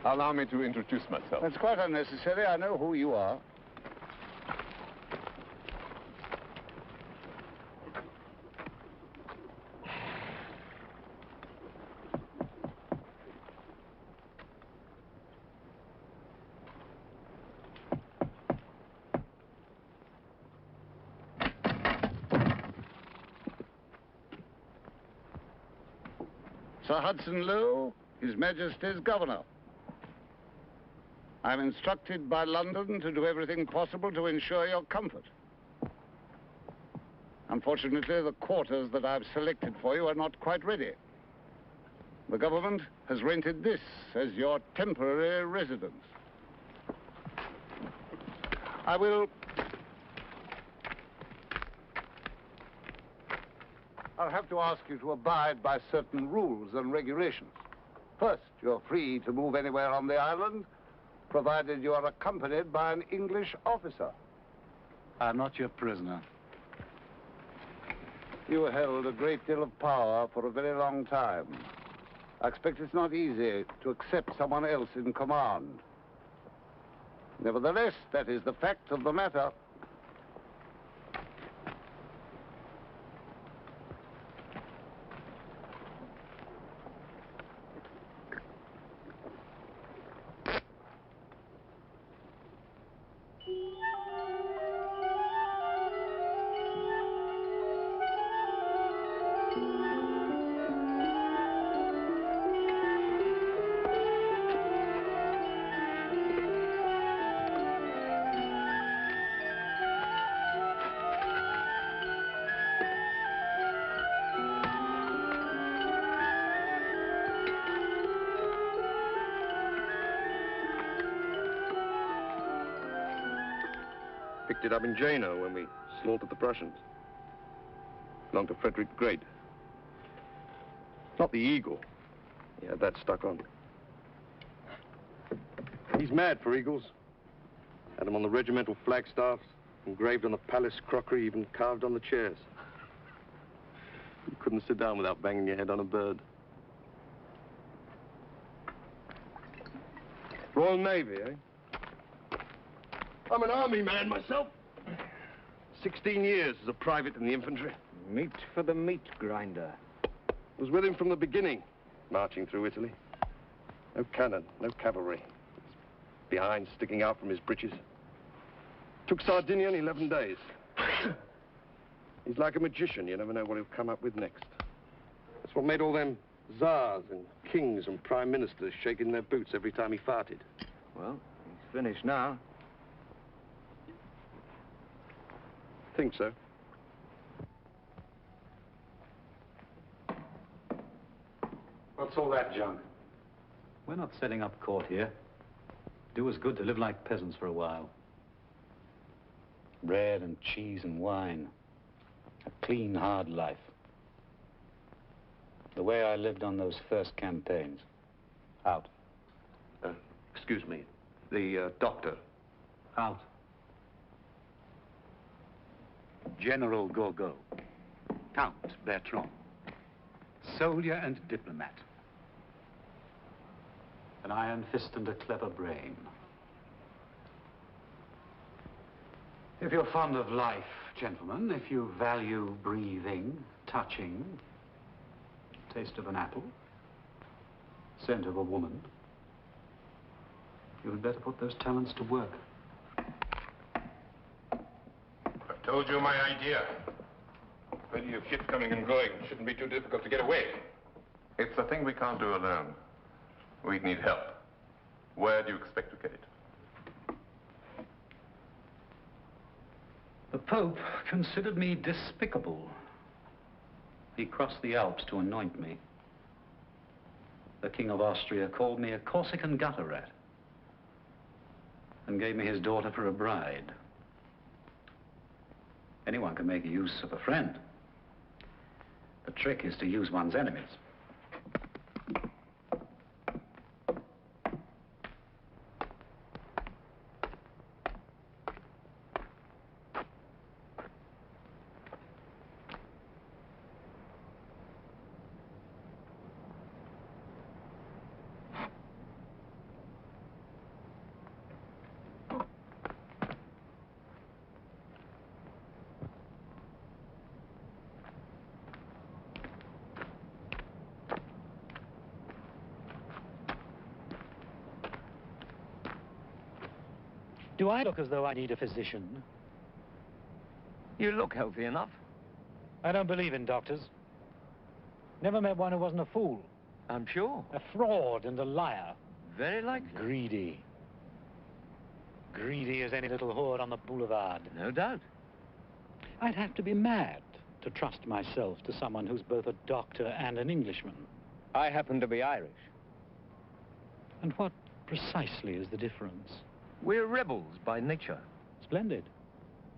Allow me to introduce myself. That's quite unnecessary. I know who you are. Sir Hudson Lowe, His Majesty's Governor. I'm instructed by London to do everything possible to ensure your comfort. Unfortunately, the quarters that I've selected for you are not quite ready. The government has rented this as your temporary residence. I'll have to ask you to abide by certain rules and regulations. First, you're free to move anywhere on the island, provided you are accompanied by an English officer. I'm not your prisoner. You held a great deal of power for a very long time. I expect it's not easy to accept someone else in command. Nevertheless, that is the fact of the matter. Picked it up in Jena when we slaughtered the Prussians. Belonged to Frederick the Great. Not the eagle. He had that stuck on. He's mad for eagles. Had them on the regimental flagstaffs, engraved on the palace crockery, even carved on the chairs. You couldn't sit down without banging your head on a bird. Royal Navy, eh? I'm an army man myself. 16 years as a private in the infantry. Meat for the meat grinder. Was with him from the beginning, marching through Italy. No cannon, no cavalry. Behind, sticking out from his breeches. Took Sardinia in 11 days. He's like a magician. You never know what he'll come up with next. That's what made all them czars and kings and prime ministers shake in their boots every time he farted. Well, he's finished now. Think so. What's all that junk? We're not setting up court here. Do us good to live like peasants for a while. Bread and cheese and wine. A clean, hard life. The way I lived on those first campaigns. Out. Excuse me. The doctor. Out. General Gielgud, Count Bertrand, soldier and diplomat. An iron fist and a clever brain. If you're fond of life, gentlemen, if you value breathing, touching, taste of an apple, scent of a woman, you had better put those talents to work. I told you my idea. Plenty of ships coming and going. Shouldn't be too difficult to get away. It's a thing we can't do alone. We'd need help. Where do you expect to get it? The Pope considered me despicable. He crossed the Alps to anoint me. The King of Austria called me a Corsican gutter rat and gave me his daughter for a bride. Anyone can make use of a friend. The trick is to use one's enemies. Do I look as though I need a physician? You look healthy enough. I don't believe in doctors. Never met one who wasn't a fool. I'm sure. A fraud and a liar. Very likely. Greedy. Greedy as any little whore on the boulevard. No doubt. I'd have to be mad to trust myself to someone who's both a doctor and an Englishman. I happen to be Irish. And what precisely is the difference? We're rebels by nature. Splendid.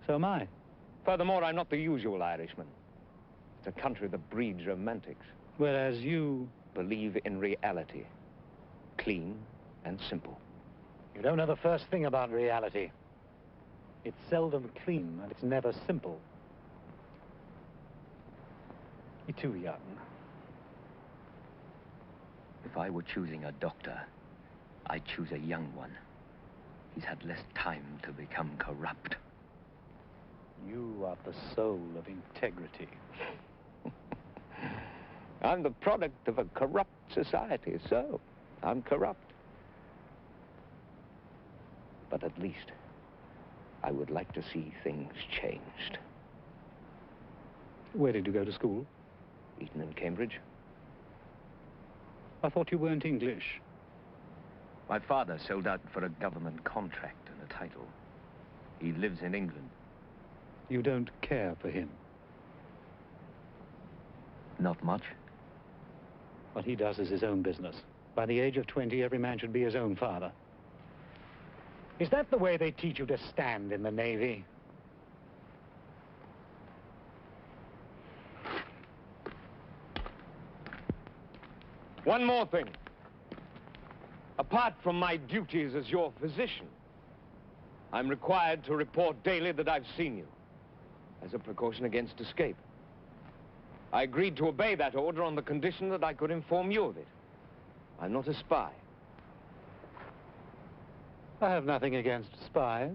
So am I. Furthermore, I'm not the usual Irishman. It's a country that breeds romantics. Whereas you... Believe in reality. Clean and simple. You don't know the first thing about reality. It's seldom clean and it's never simple. You're too young. If I were choosing a doctor, I'd choose a young one. He's had less time to become corrupt. You are the soul of integrity. I'm the product of a corrupt society, so I'm corrupt. But at least I would like to see things changed. Where did you go to school? Eton and Cambridge. I thought you weren't English. My father sold out for a government contract and a title. He lives in England. You don't care for him. Not much. What he does is his own business. By the age of 20, every man should be his own father. Is that the way they teach you to stand in the Navy? One more thing. Apart from my duties as your physician, I'm required to report daily that I've seen you, as a precaution against escape. I agreed to obey that order on the condition that I could inform you of it. I'm not a spy. I have nothing against spies.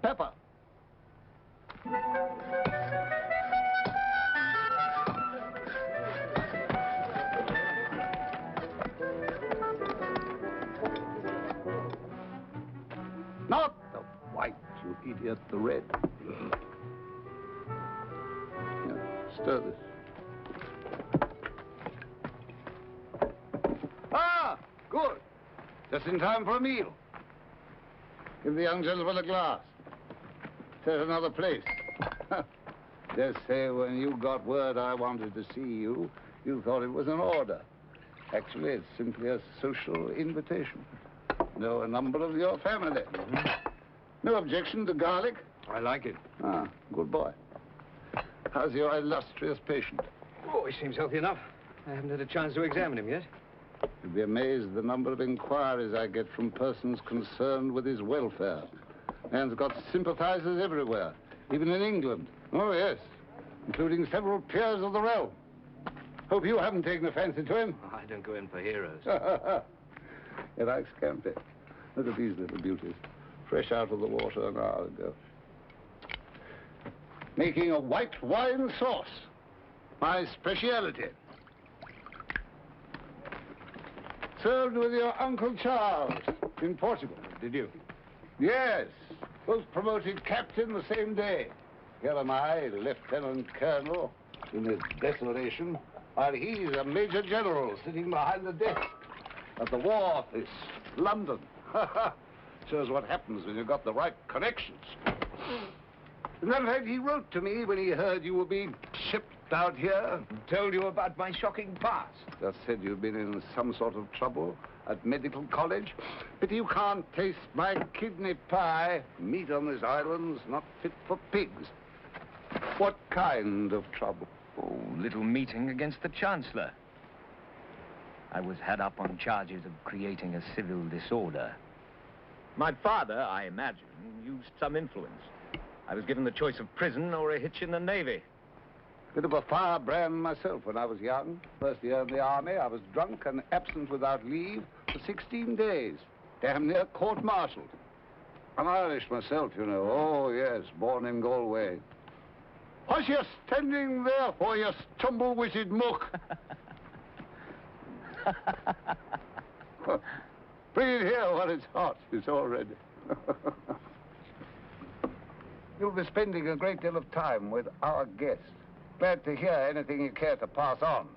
Pepper. Not the white, you idiot, the red. Now, stir this. Ah, good. Just in time for a meal. Give the young gentleman a glass. There's another place. Just say when you got word I wanted to see you, you thought it was an order. Actually, it's simply a social invitation. Know a number of your family. No objection to garlic? I like it. Ah, good boy. How's your illustrious patient? Oh, he seems healthy enough. I haven't had a chance to examine him yet. You'd be amazed at the number of inquiries I get from persons concerned with his welfare. Man's got sympathizers everywhere, even in England. Oh, yes, including several peers of the realm. Hope you haven't taken a fancy to him. I don't go in for heroes. He likes camping. Look at these little beauties, fresh out of the water an hour ago. Making a white wine sauce, my speciality. Served with your Uncle Charles in Portugal. Did you? Yes, both promoted captain the same day. Here am I, lieutenant colonel, in his desolation, while he's a major general sitting behind the desk at the War Office, London. Shows what happens when you've got the right connections. As a matter of fact, he wrote to me when he heard you were being shipped out here. Told you about my shocking past. Just said you'd been in some sort of trouble at medical college. Pity you can't taste my kidney pie. Meat on this island's not fit for pigs. What kind of trouble? Oh, little meeting against the Chancellor. I was had up on charges of creating a civil disorder. My father, I imagine, used some influence. I was given the choice of prison or a hitch in the Navy. Bit of a firebrand myself when I was young. First year in the army, I was drunk and absent without leave for 16 days. Damn near court-martialed. I'm Irish myself, you know. Oh, yes, born in Galway. What's you standing there for, you stumble-witted muck? Bring it here while it's hot. It's all ready. You'll be spending a great deal of time with our guest. Glad to hear anything you care to pass on.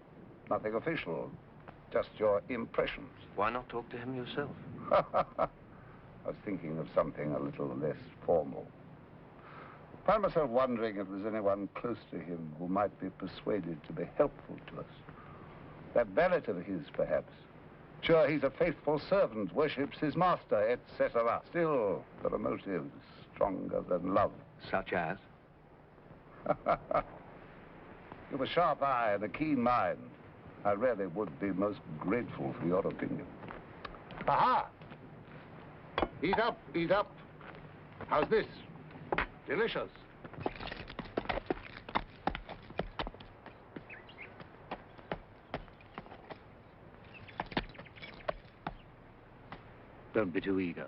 Nothing official, just your impressions. Why not talk to him yourself? I was thinking of something a little less formal. Found myself wondering if there's anyone close to him who might be persuaded to be helpful to us. That valet of his, perhaps. Sure, he's a faithful servant, worships his master, etc. Still, there are motives stronger than love. Such as? You've a sharp eye and a keen mind. I really would be most grateful for your opinion. Aha! Eat up, eat up. How's this? Delicious. Don't be too eager.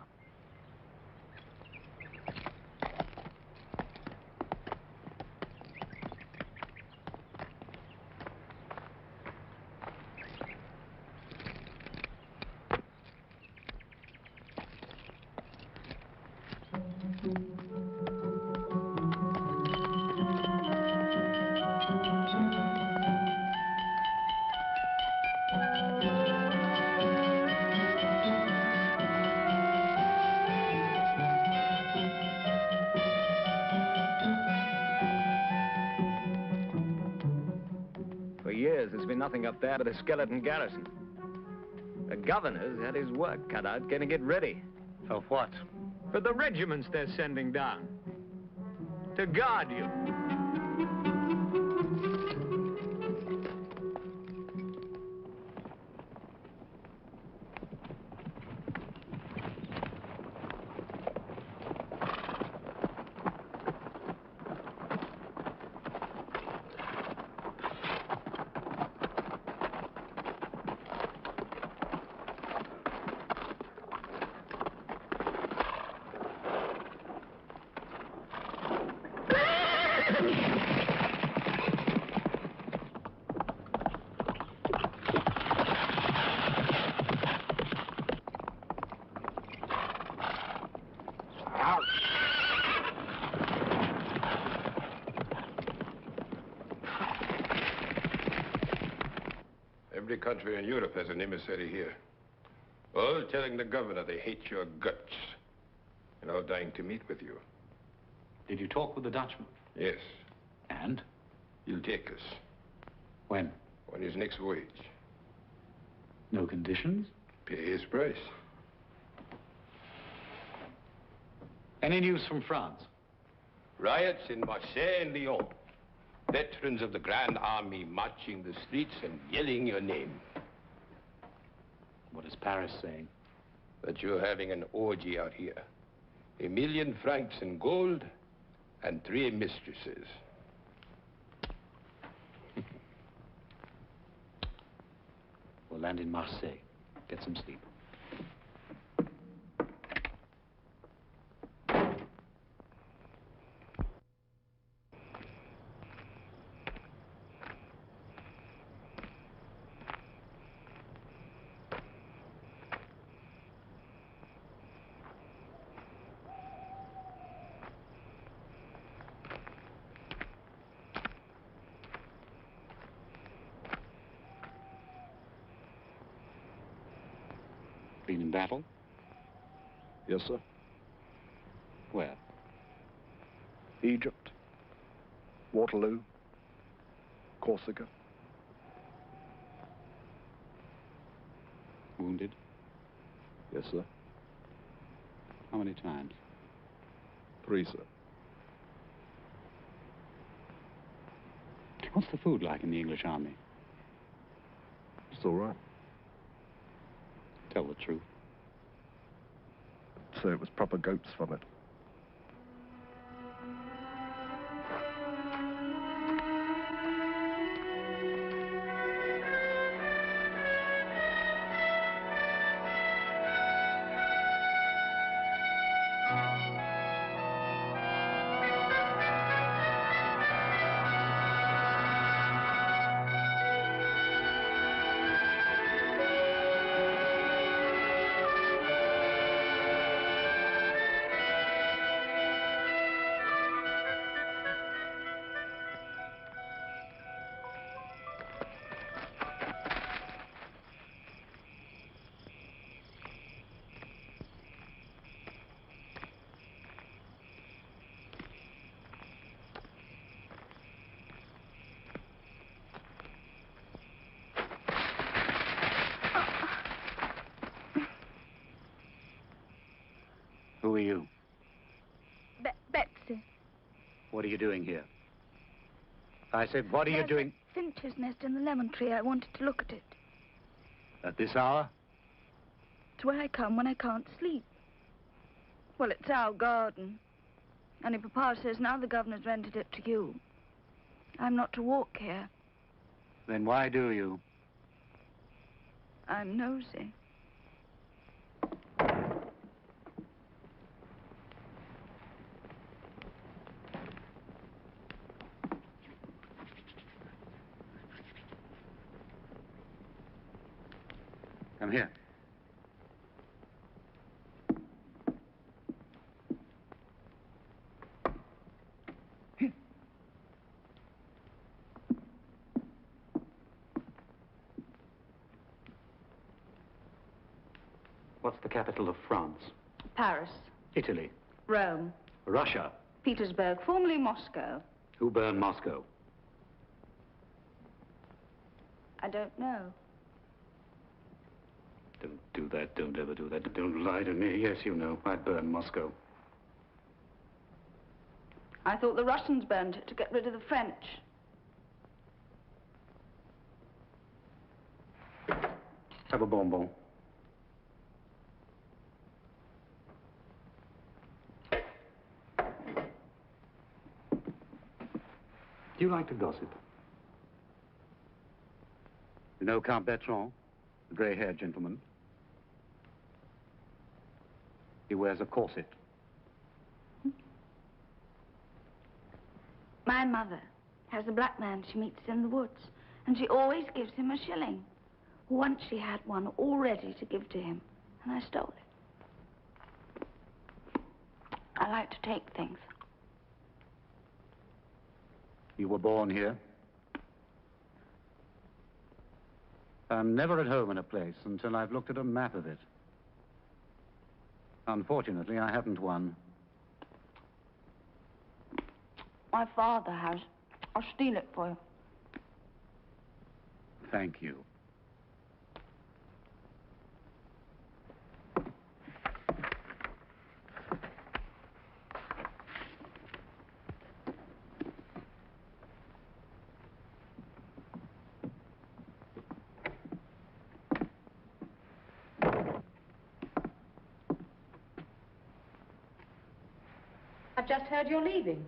There's been nothing up there but a skeleton garrison. The governor's had his work cut out getting it ready. For what? For the regiments they're sending down. To guard you. Every country in Europe has an emissary here. All telling the governor they hate your guts. And all dying to meet with you. Did you talk with the Dutchman? Yes. And? He'll take us. When? On his next voyage. No conditions? Pay his price. Any news from France? Riots in Marseille and Lyon. Veterans of the Grand Army marching the streets and yelling your name. What is Paris saying? That you're having an orgy out here. 1 million francs in gold and 3 mistresses. We'll land in Marseille. Get some sleep. Been in battle? Yes, sir. Where? Egypt, Waterloo, Corsica. Wounded? Yes, sir. How many times? 3, sir. What's the food like in the English army? It's all right. Tell the truth. It's so it was proper goat's vomit. Who are you? Betsy. What are you doing here? I said, what are you doing? There's a finch's nest in the lemon tree. I wanted to look at it. At this hour? It's where I come when I can't sleep. Well, it's our garden. Only Papa says now the governor's rented it to you. I'm not to walk here. Then why do you? I'm nosy. Come here. What's the capital of France? Paris. Italy. Rome. Russia. Petersburg, formerly Moscow. Who burned Moscow? I don't know. Don't do that. Don't ever do that. Don't lie to me. Yes, you know. I burned Moscow. I thought the Russians burned it to get rid of the French. Have a bonbon. Do you like to gossip? You know Count Bertrand, the grey-haired gentleman? He wears a corset. My mother has a black man she meets in the woods, and she always gives him a shilling. Once she had one all ready to give to him, and I stole it. I like to take things. You were born here? I'm never at home in a place until I've looked at a map of it. Unfortunately, I haven't one. My father has. I'll steal it for you. Thank you. I've just heard you're leaving.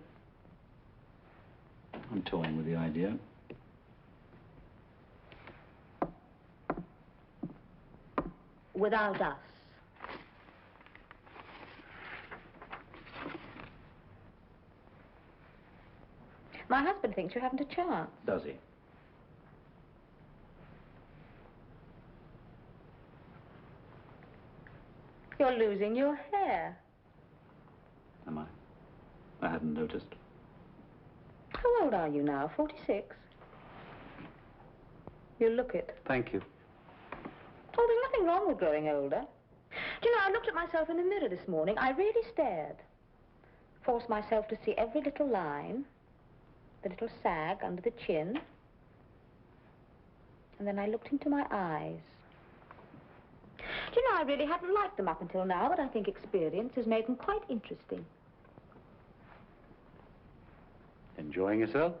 I'm toying with the idea. Without us. My husband thinks you haven't a chance. Does he? You're losing your hair. Am I? I hadn't noticed. How old are you now? 46? You look it. Thank you. Oh, there's nothing wrong with growing older. Do you know, I looked at myself in the mirror this morning. I really stared. Forced myself to see every little line, the little sag under the chin. And then I looked into my eyes. Do you know, I really hadn't liked them up until now, but I think experience has made them quite interesting. Enjoying yourself?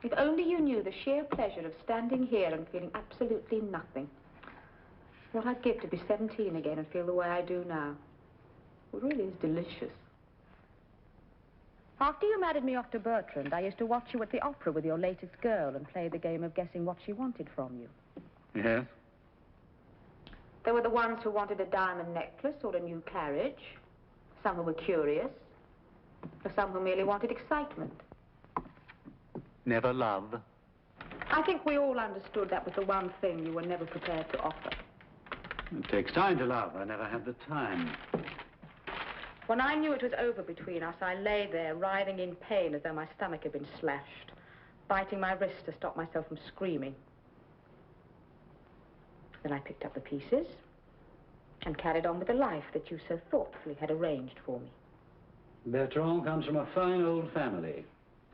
If only you knew the sheer pleasure of standing here and feeling absolutely nothing. What I'd give to be 17 again and feel the way I do now. It really is delicious. After you married me off to Bertrand, I used to watch you at the opera with your latest girl and play the game of guessing what she wanted from you. Yes? There were the ones who wanted a diamond necklace or a new carriage, some who were curious, or some who merely wanted excitement. Never love? I think we all understood that was the one thing you were never prepared to offer. It takes time to love. I never had the time. When I knew it was over between us, I lay there, writhing in pain as though my stomach had been slashed, biting my wrist to stop myself from screaming. Then I picked up the pieces and carried on with the life that you so thoughtfully had arranged for me. Bertrand comes from a fine old family.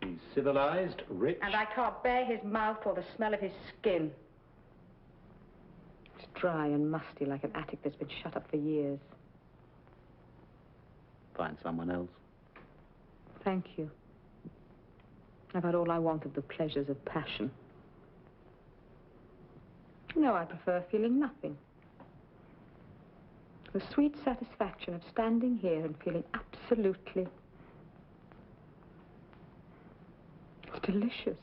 He's civilized, rich. And I can't bear his mouth or the smell of his skin. It's dry and musty like an attic that's been shut up for years. Find someone else. Thank you. I've had all I want of the pleasures of passion. No, I prefer feeling nothing. The sweet satisfaction of standing here and feeling absolutely... It's delicious.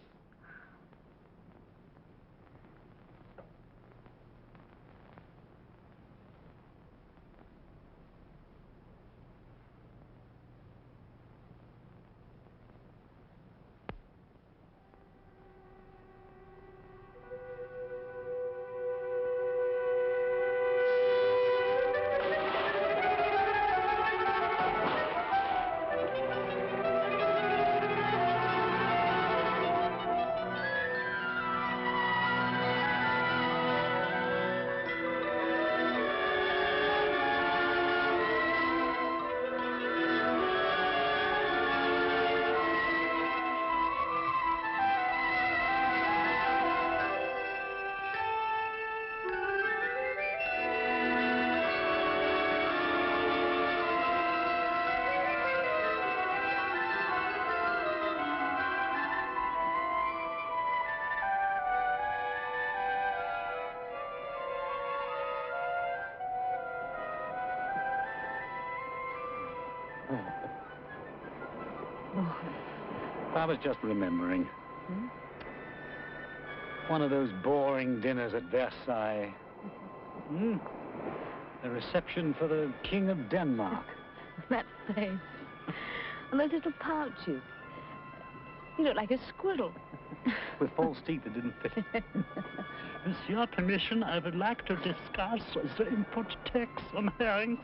I was just remembering. One of those boring dinners at Versailles. The reception for the King of Denmark. That face. And those little pouches. You look like a squirrel. With false teeth that didn't fit. With your permission, I would like to discuss the input tax on herrings.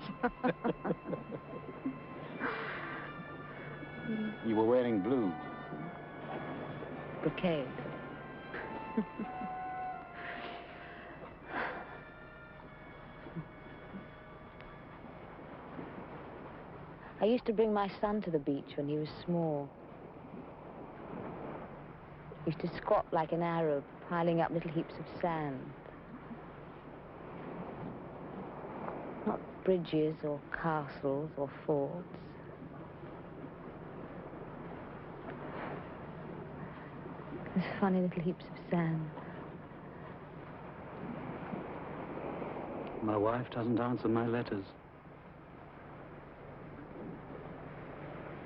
You were wearing blue. Bouquet. I used to bring my son to the beach when he was small. He used to squat like an Arab, piling up little heaps of sand. Not bridges or castles or forts. Those funny little heaps of sand. My wife doesn't answer my letters.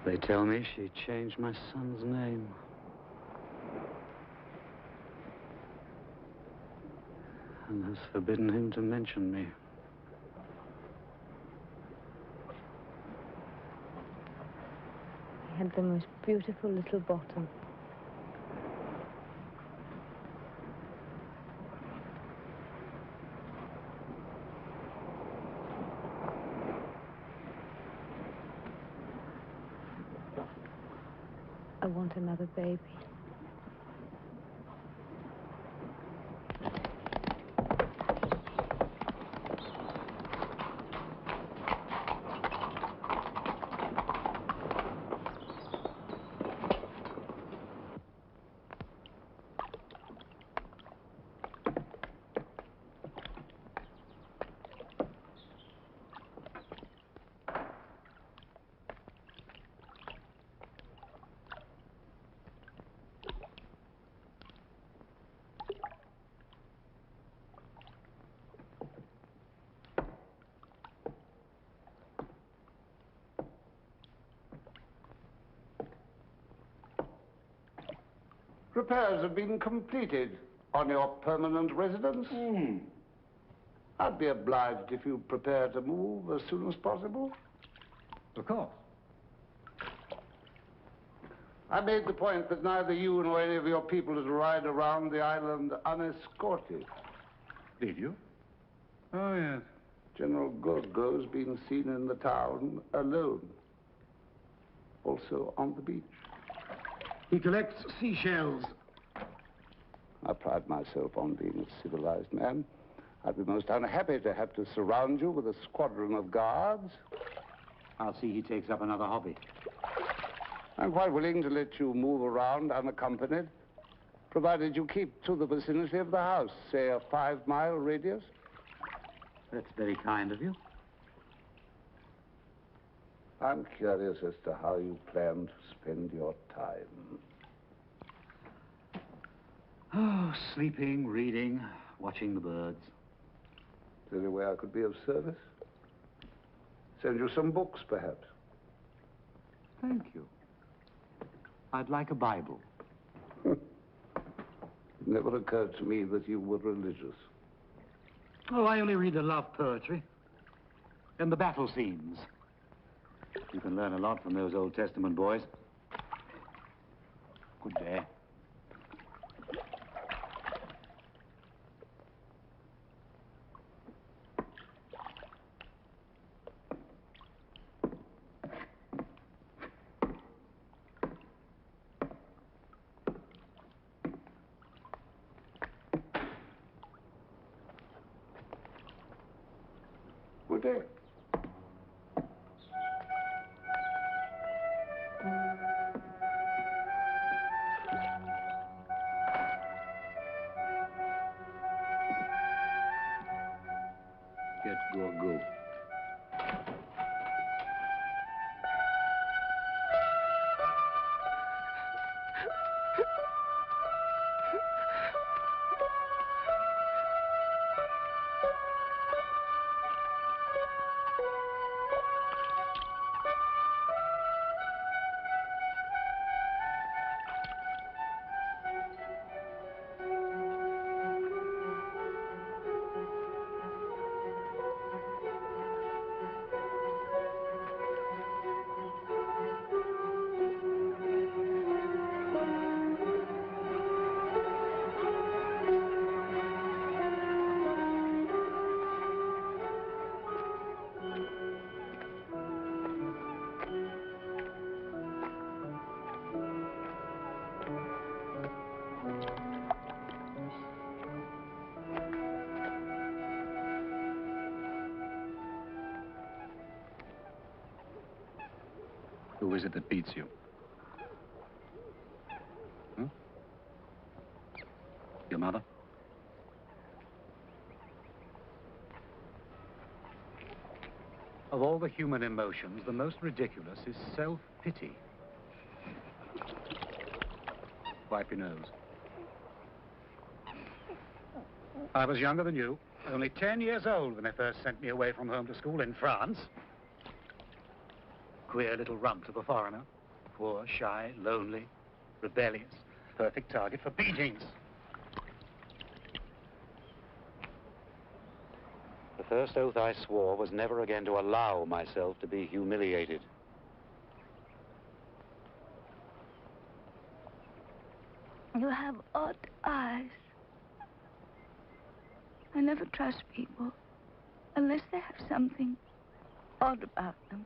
They tell me she changed my son's name. And has forbidden him to mention me. He had the most beautiful little bottom. I want another baby. repairs have been completed on your permanent residence? I'd be obliged if you prepare to move as soon as possible. Of course. I made the point that neither you nor any of your people is to ride around the island unescorted. Did you? Oh, yes. General Gielgud's been seen in the town alone. Also on the beach. He collects seashells. I pride myself on being a civilized man. I'd be most unhappy to have to surround you with a squadron of guards. I'll see he takes up another hobby. I'm quite willing to let you move around unaccompanied, provided you keep to the vicinity of the house, say a 5-mile radius. That's very kind of you. I'm curious as to how you plan to spend your time. Oh, sleeping, reading, watching the birds. Is there any way I could be of service? Send you some books, perhaps. Thank you. I'd like a Bible. It never occurred to me that you were religious. Oh, I only read the love poetry and the battle scenes. You can learn a lot from those Old Testament boys. Good day. Good day. Get Gielgud. Who is it that beats you? Hmm? Your mother? Of all the human emotions, the most ridiculous is self-pity. Wipe your nose. I was younger than you, only 10 years old when they first sent me away from home to school in France. Queer little rump of a foreigner. Poor, shy, lonely, rebellious. Perfect target for beatings. The first oath I swore was never again to allow myself to be humiliated. You have odd eyes. I never trust people unless they have something odd about them.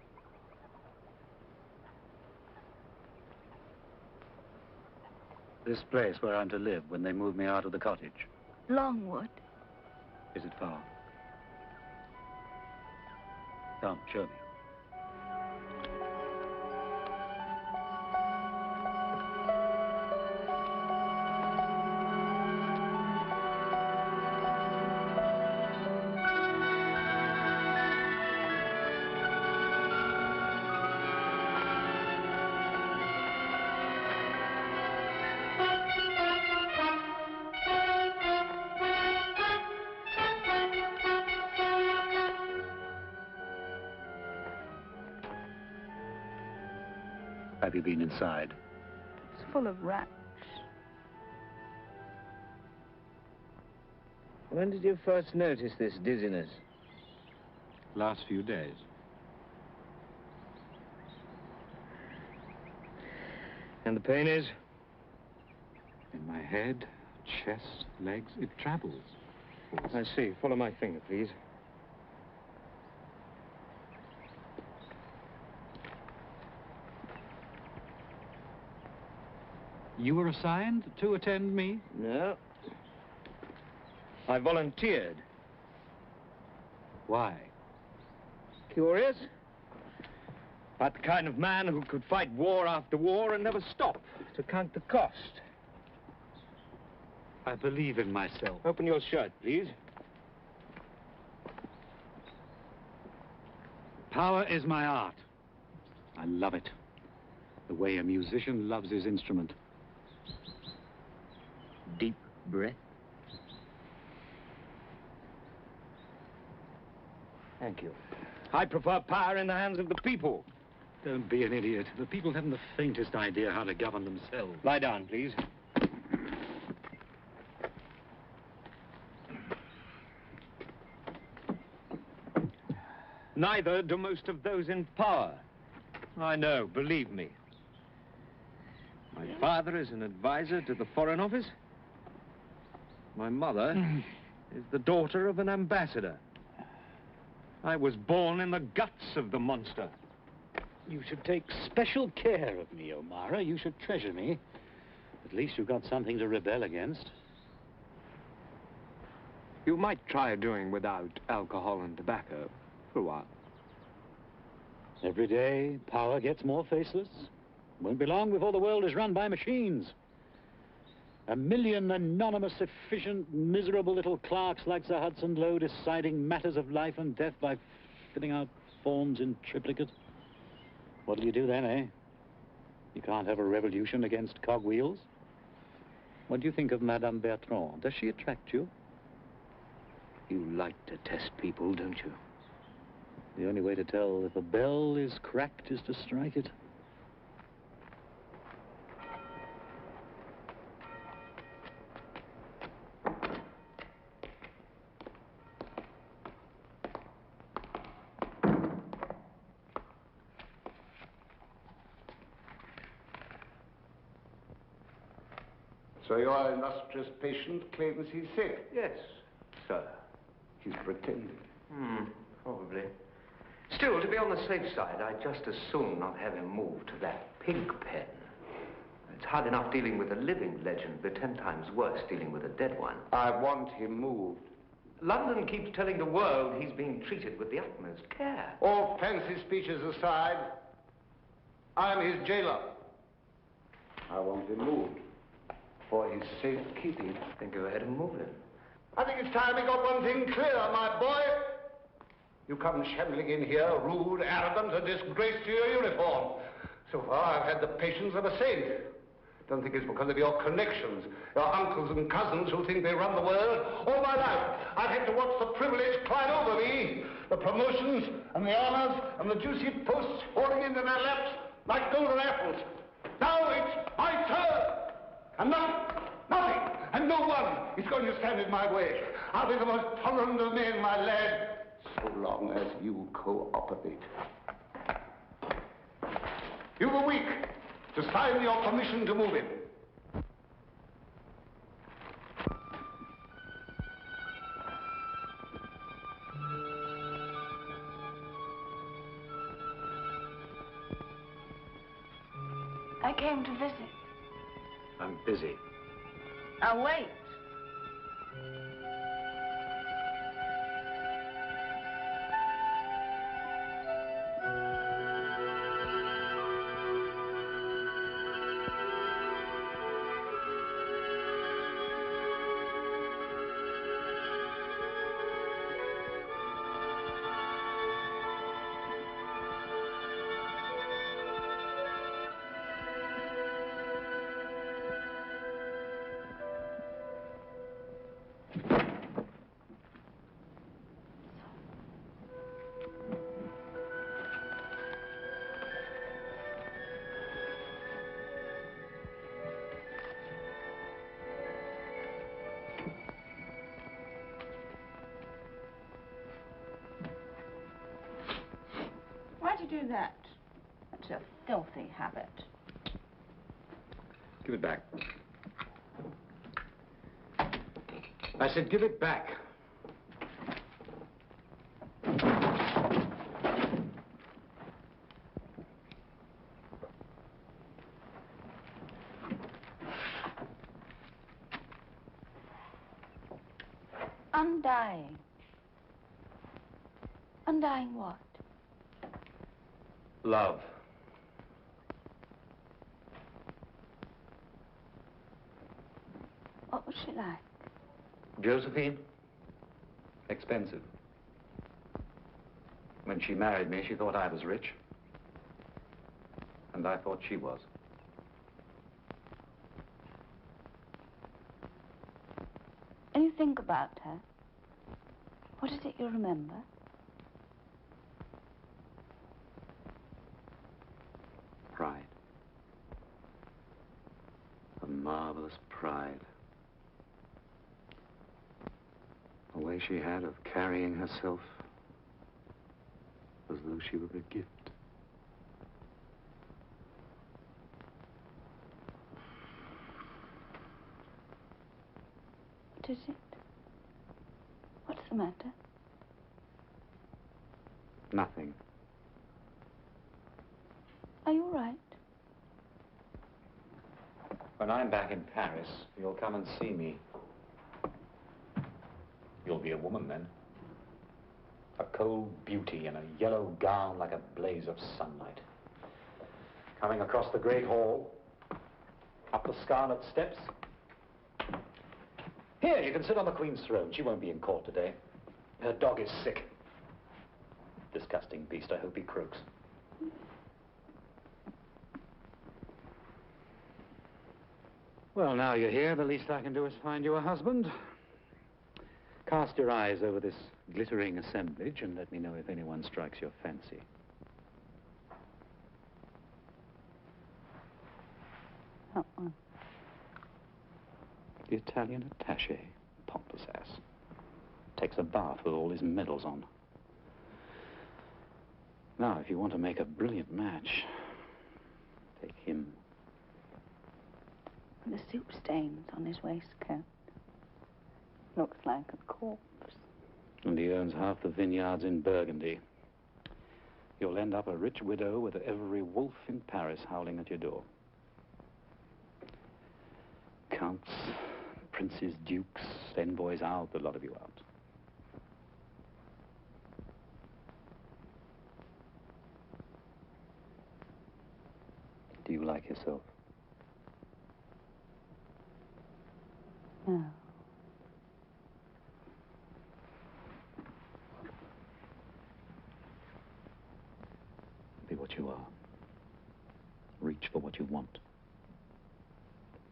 This place where I'm to live when they move me out of the cottage. Longwood. Is it far? Come, show me. Have you been inside? It's full of rats. When did you first notice this dizziness? Last few days. And the pain is? In my head, chest, legs, it travels. I see. Follow my finger, please. You were assigned to attend me? No. I volunteered. Why? Curious? About the kind of man who could fight war after war and never stop to count the cost. I believe in myself. Open your shirt, please. Power is my art. I love it. The way a musician loves his instrument. Deep breath. Thank you. I prefer power in the hands of the people. Don't be an idiot. The people haven't the faintest idea how to govern themselves. Lie down, please. Neither do most of those in power. I know, believe me. My father is an advisor to the Foreign Office. My mother is the daughter of an ambassador. I was born in the guts of the monster. You should take special care of me, O'Mara. You should treasure me. At least you've got something to rebel against. You might try doing without alcohol and tobacco for a while. Every day, power gets more faceless. Won't be long before the world is run by machines. 1 million anonymous, efficient, miserable little clerks like Sir Hudson Lowe deciding matters of life and death by filling out forms in triplicate. What'll you do then, eh? You can't have a revolution against cogwheels. What do you think of Madame Bertrand? Does she attract you? You like to test people, don't you? The only way to tell if a bell is cracked is to strike it. So your illustrious patient claims he's sick? Yes, sir. He's pretending. Probably. Still, to be on the safe side, I'd just as soon not have him moved to that pig pen. It's hard enough dealing with a living legend, but 10 times worse dealing with a dead one. I want him moved. London keeps telling the world he's being treated with the utmost care. All fancy speeches aside, I'm his jailer. I want him moved for his safekeeping. Then go ahead and move him. I think it's time we got one thing clear, my boy. You come shambling in here, rude, arrogant, a disgrace to your uniform. So far, I've had the patience of a saint. Don't think it's because of your connections, your uncles and cousins who think they run the world. All my life, I've had to watch the privilege climb over me, the promotions and the honors and the juicy posts falling into their laps like golden apples. Now it's my turn. And nothing, and no one is going to stand in my way. I'll be the most tolerant of men, my lad, so long as you cooperate. You've a week to sign your permission to move him. I came to visit. I'm busy. I'll wait. you do that? That's a filthy habit. Give it back. I said give it back. Undying. Undying what? Love. What was she like? Josephine? Expensive. When she married me, she thought I was rich. And I thought she was. And you think about her. What is it you remember? Pride. A marvelous pride. A way she had of carrying herself as though she were a gift. What is it? What's the matter? Nothing. Are you all right? When I'm back in Paris, you'll come and see me. You'll be a woman then. A cold beauty in a yellow gown like a blaze of sunlight. Coming across the great hall, up the scarlet steps. Here, you can sit on the Queen's throne. She won't be in court today. Her dog is sick. Disgusting beast. I hope he croaks. Well, now you're here, the least I can do is find you a husband. Cast your eyes over this glittering assemblage and let me know if anyone strikes your fancy. Not one. The Italian attaché, pompous ass. Takes a bath with all his medals on. Now, if you want to make a brilliant match, take him. The soup stains on his waistcoat. Looks like a corpse. And he owns half the vineyards in Burgundy. You'll end up a rich widow with every wolf in Paris howling at your door. Counts, princes, dukes, envoys out, the lot of you out. Do you like yourself? No. Be what you are. Reach for what you want.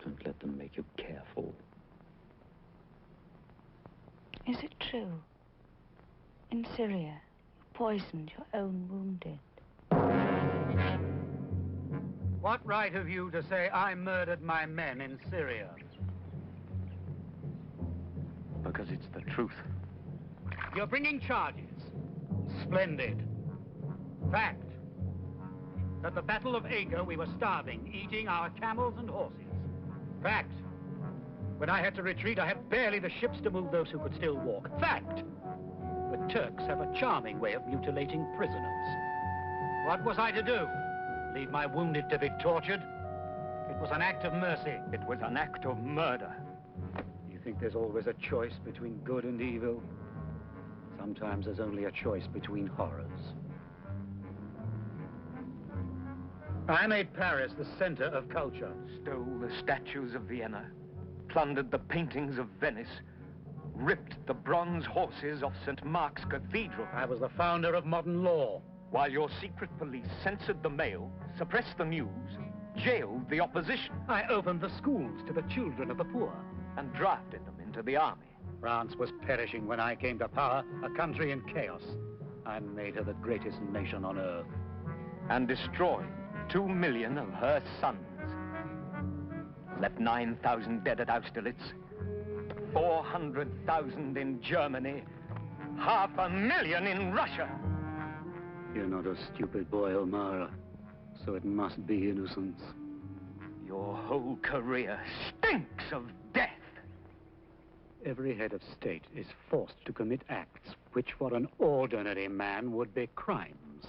Don't let them make you careful. Is it true? In Syria, you poisoned your own wounded. What right have you to say I murdered my men in Syria? Because it's the truth. You're bringing charges. Splendid. Fact. At the Battle of Acre, we were starving, eating our camels and horses. Fact. When I had to retreat, I had barely the ships to move those who could still walk. Fact. The Turks have a charming way of mutilating prisoners. What was I to do? Leave my wounded to be tortured? It was an act of mercy. It was an act of murder. You think there's always a choice between good and evil? Sometimes there's only a choice between horrors. I made Paris the center of culture. Stole the statues of Vienna, plundered the paintings of Venice, ripped the bronze horses of St. Mark's Cathedral. I was the founder of modern law. While your secret police censored the mail, suppressed the news, jailed the opposition. I opened the schools to the children of the poor. And drafted them into the army. France was perishing when I came to power, a country in chaos. I made her the greatest nation on earth. And destroyed 2 million of her sons. Left 9,000 dead at Austerlitz, 400,000 in Germany, 500,000 in Russia. You're not a stupid boy, O'Mara, so it must be innocence. Your whole career stinks of death. Every head of state is forced to commit acts which for an ordinary man would be crimes.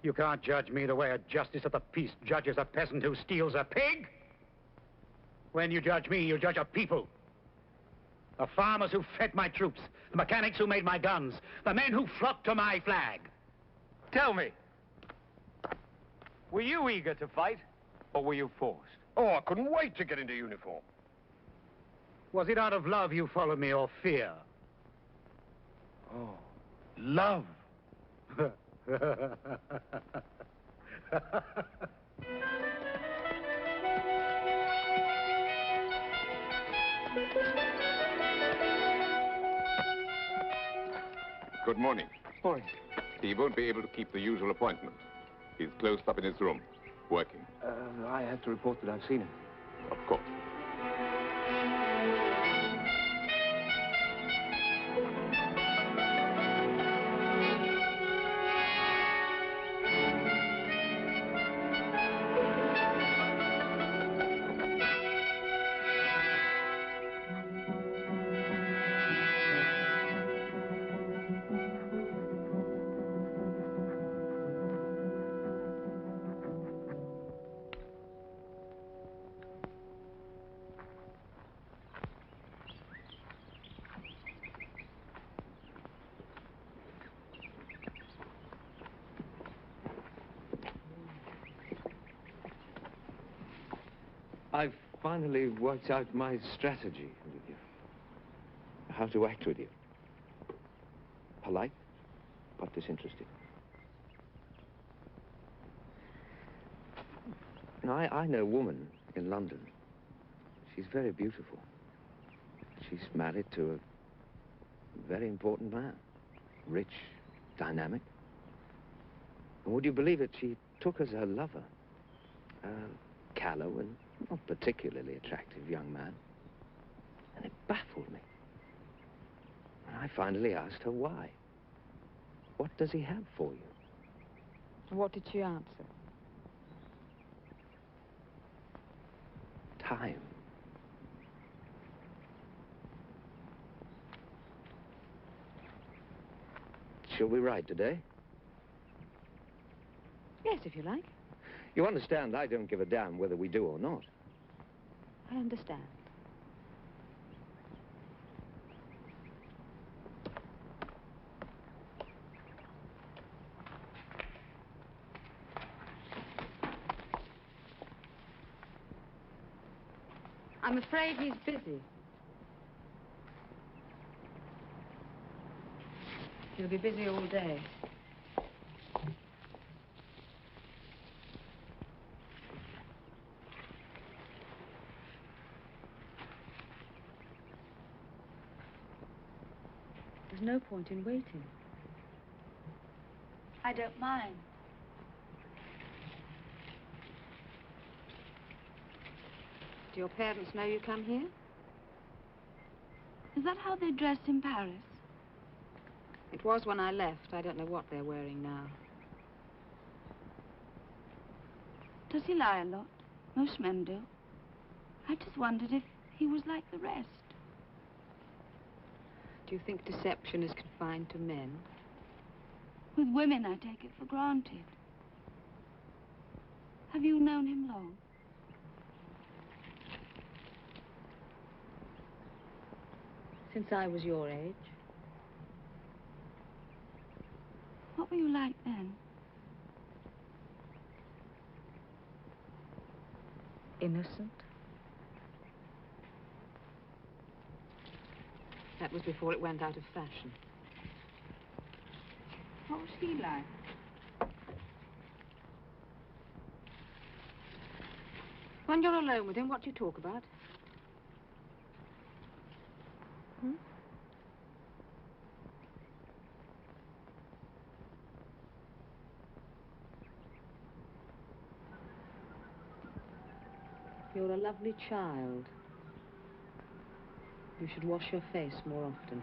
You can't judge me the way a justice of the peace judges a peasant who steals a pig. When you judge me, you judge a people. The farmers who fed my troops, the mechanics who made my guns, the men who flocked to my flag. Tell me, were you eager to fight, or were you forced? Oh, I couldn't wait to get into uniform. Was it out of love you followed me, or fear? Oh, love. Good morning. Morning. He won't be able to keep the usual appointment. He's closed up in his room, working. I have to report that I've seen him. Of course. I've finally worked out my strategy with you. How to act with you. Polite, but disinterested. Now, I know a woman in London. She's very beautiful. She's married to a very important man. Rich, dynamic. And would you believe it, she took as her lover a callow and not particularly attractive young man. And it baffled me. And I finally asked her why. What does he have for you? What did she answer? Time. Shall we ride today? Yes, if you like. You understand, I don't give a damn whether we do or not. I understand. I'm afraid he's busy. He'll be busy all day. There's no point in waiting. I don't mind. Do your parents know you come here? Is that how they dress in Paris? It was when I left. I don't know what they're wearing now. Does he lie a lot? Most men do. I just wondered if he was like the rest. Do you think deception is confined to men? With women, I take it for granted. Have you known him long? Since I was your age. What were you like then? Innocent. That was before it went out of fashion. What was he like? When you're alone with him, what do you talk about? Hmm? You're a lovely child. You should wash your face more often.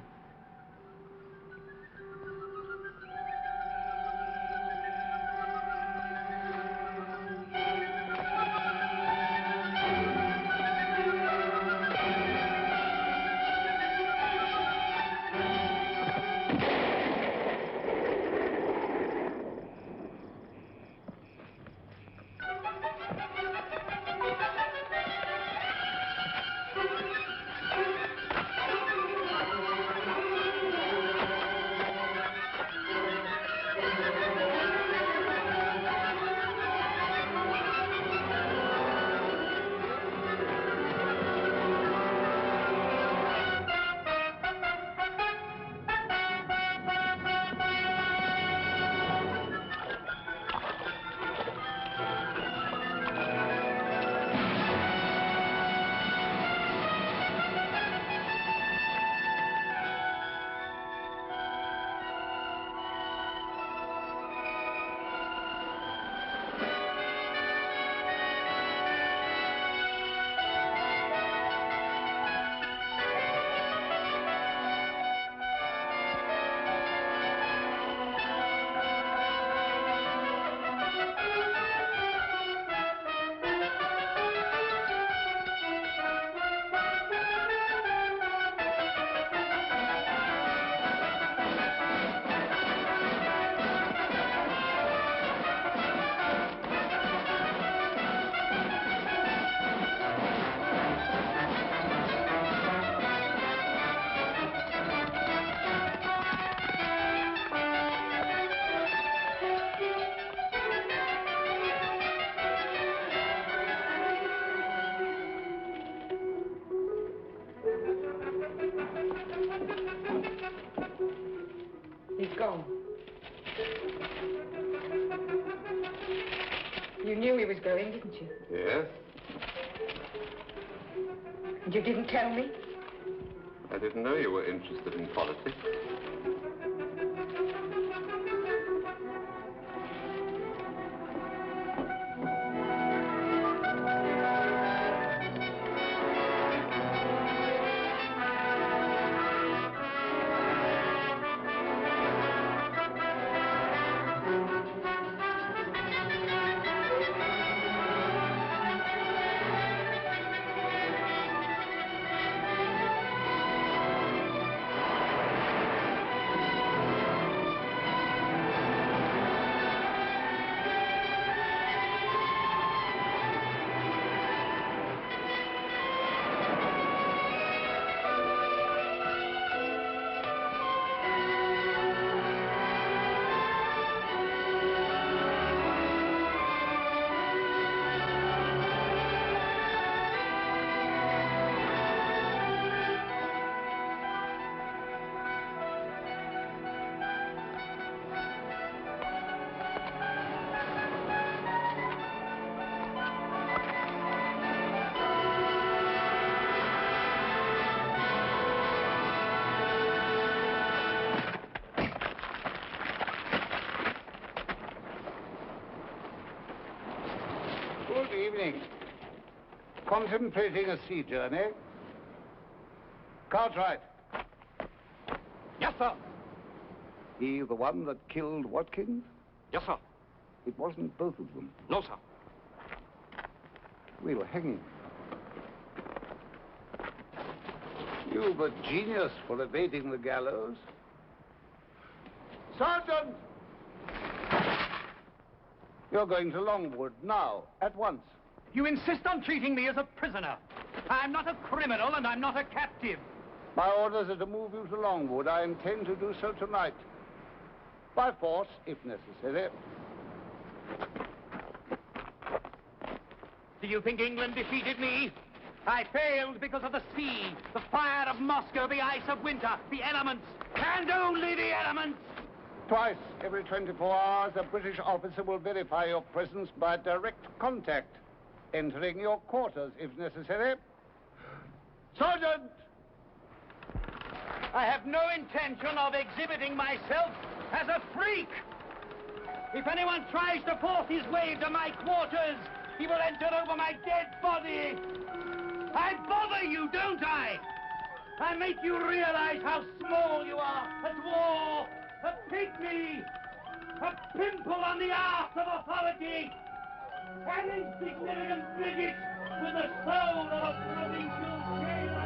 He's gone. You knew he was going, didn't you? Yes? And you didn't tell me? I didn't know you were interested in politics. Good evening. Contemplating a sea journey? Cartwright. Yes, sir. He the one that killed Watkins? Yes, sir. It wasn't both of them. No, sir. We'll hang him. You've a genius for evading the gallows. Sergeant! You're going to Longwood now, at once. You insist on treating me as a prisoner. I'm not a criminal and I'm not a captive. My orders are to move you to Longwood. I intend to do so tonight. By force, if necessary. Do you think England defeated me? I failed because of the sea, the fire of Moscow, the ice of winter, the elements, and only the elements. Twice every 24 hours, a British officer will verify your presence by direct contact, entering your quarters if necessary. Sergeant! I have no intention of exhibiting myself as a freak. If anyone tries to force his way to my quarters, he will enter over my dead body. I bother you, don't I? I make you realize how small you are at war, a pygmy, a pimple on the arse of authority, an insignificant bigot with the soul of a provincial jailer.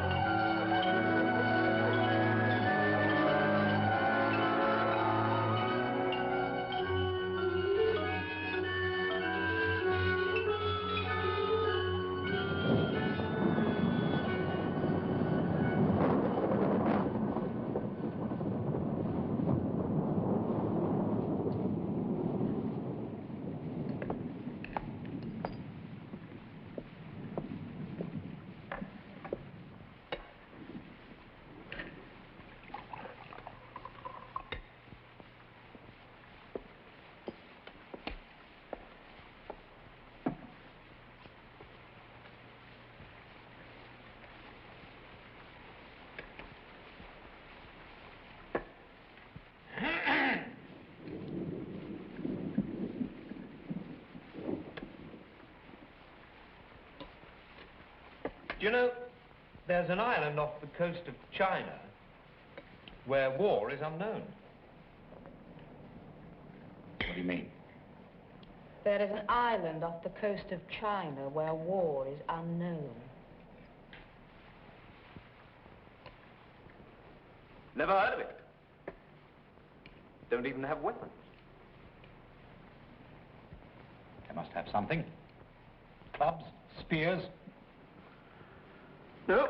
Do you know, there's an island off the coast of China where war is unknown. What do you mean? There is an island off the coast of China where war is unknown. Never heard of it. Don't even have weapons. They must have something. Clubs, spears. No.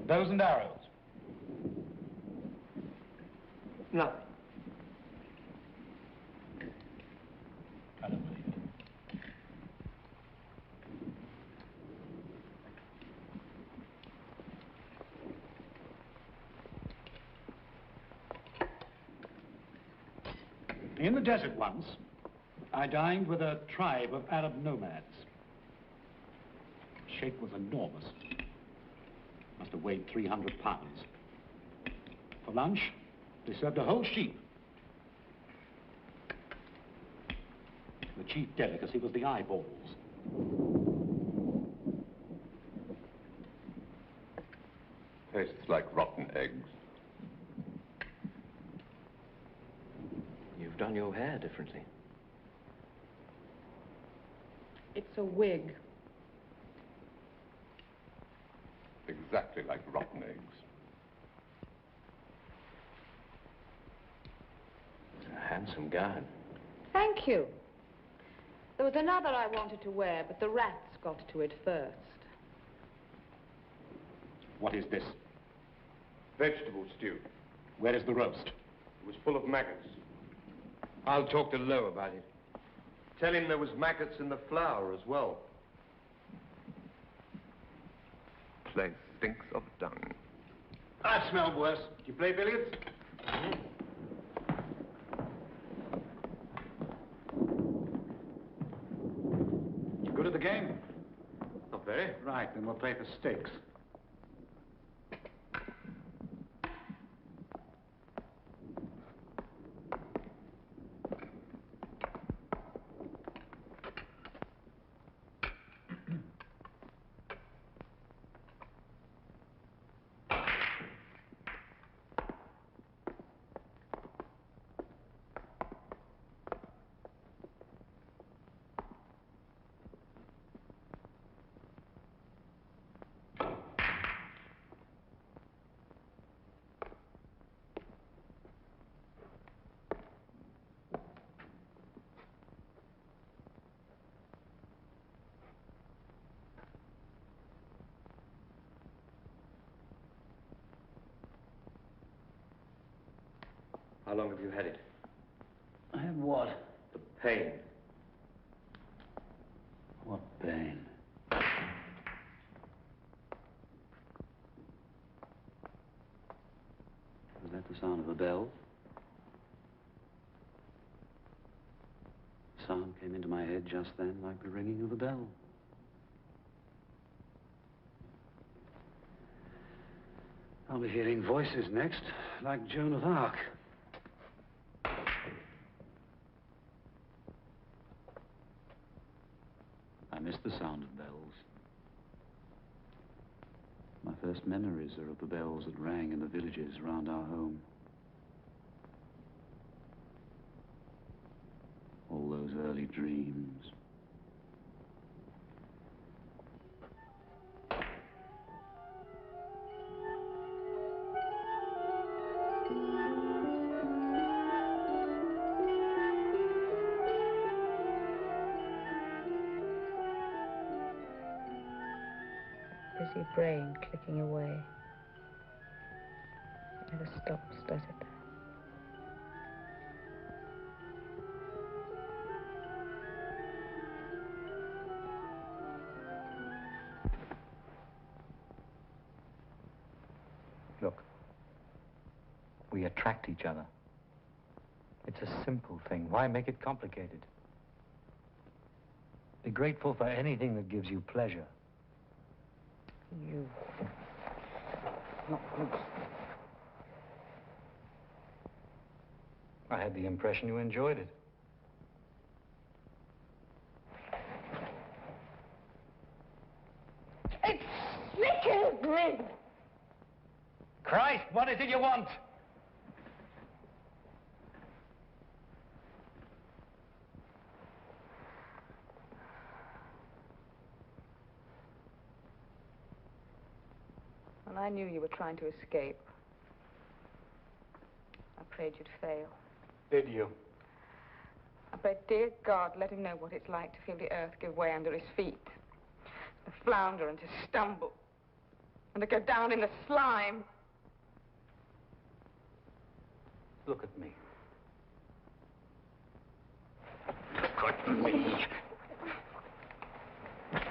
Bows and arrows. Nothing. I don't believe it. In the desert once, I dined with a tribe of Arab nomads. The sheikh was enormous. Must have weighed 300 pounds. For lunch, they served a whole sheep. The chief delicacy was the eyeballs. Tastes like rotten eggs. You've done your hair differently. It's a wig. Exactly like rotten eggs. A handsome gown. Thank you. There was another I wanted to wear, but the rats got to it first. What is this? Vegetable stew. Where is the roast? It was full of maggots. I'll talk to Lowe about it. Tell him there was maggots in the flour as well. Place stinks of dung. That smelled worse. Do you play billiards? You good at the game? Not very. Right, then we'll play for stakes. How long have you had it? I had what? The pain. What pain? Was that the sound of a bell? The sound came into my head just then like the ringing of a bell. I'll be hearing voices next, like Joan of Arc. I miss the sound of bells. My first memories are of the bells that rang in the villages round our home. All those early dreams. Busy brain clicking away. It never stops, does it? Look, we attract each other. It's a simple thing. Why make it complicated? Be grateful for anything that gives you pleasure. You. Not loose. I had the impression you enjoyed it. It sickens me! Christ, what is it you want? When I knew you were trying to escape, I prayed you'd fail. Did you? I prayed, dear God, let him know what it's like to feel the earth give way under his feet, to flounder and to stumble, and to go down in the slime. Look at me. Look at me. That's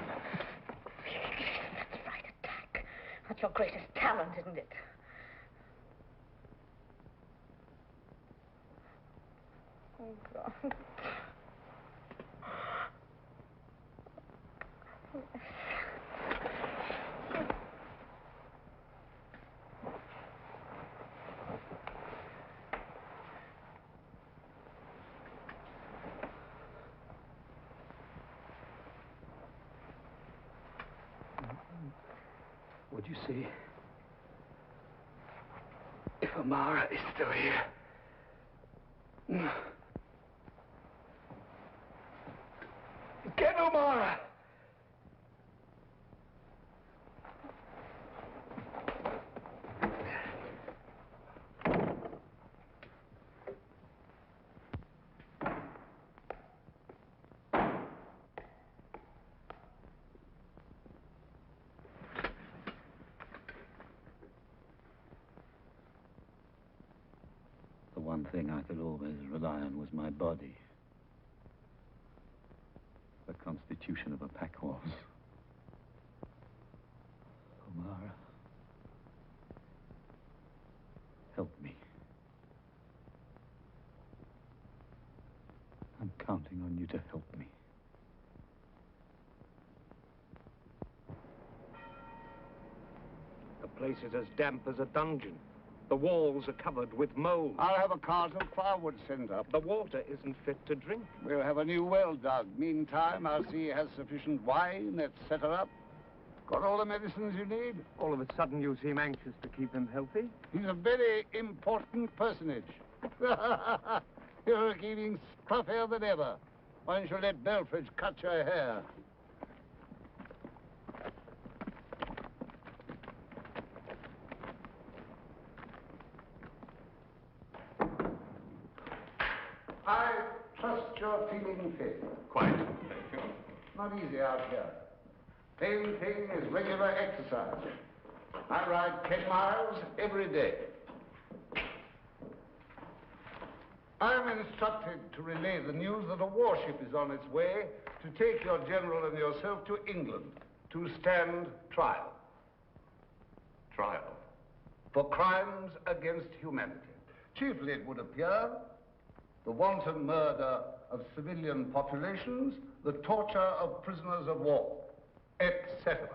right, attack. That's your greatest talent, isn't it? Oh, God. Would you see if Amara is still here? Get Amara! The one thing I could always rely on was my body. The constitution of a pack horse. Omara, help me. I'm counting on you to help me. The place is as damp as a dungeon. The walls are covered with mold. I'll have a cart of firewood sent up. The water isn't fit to drink. We'll have a new well dug. Meantime, I'll see he has sufficient wine, etc. Got all the medicines you need? All of a sudden you seem anxious to keep him healthy. He's a very important personage. You're looking scruffier than ever. Why don't you let Belfridge cut your hair? I trust you're feeling fit. Quite, thank you. Not easy out here. Main thing is regular exercise. I ride 10 miles every day. I'm instructed to relay the news that a warship is on its way to take your general and yourself to England to stand trial. Trial. For crimes against humanity. Chiefly, it would appear, the wanton murder of civilian populations, the torture of prisoners of war, etc.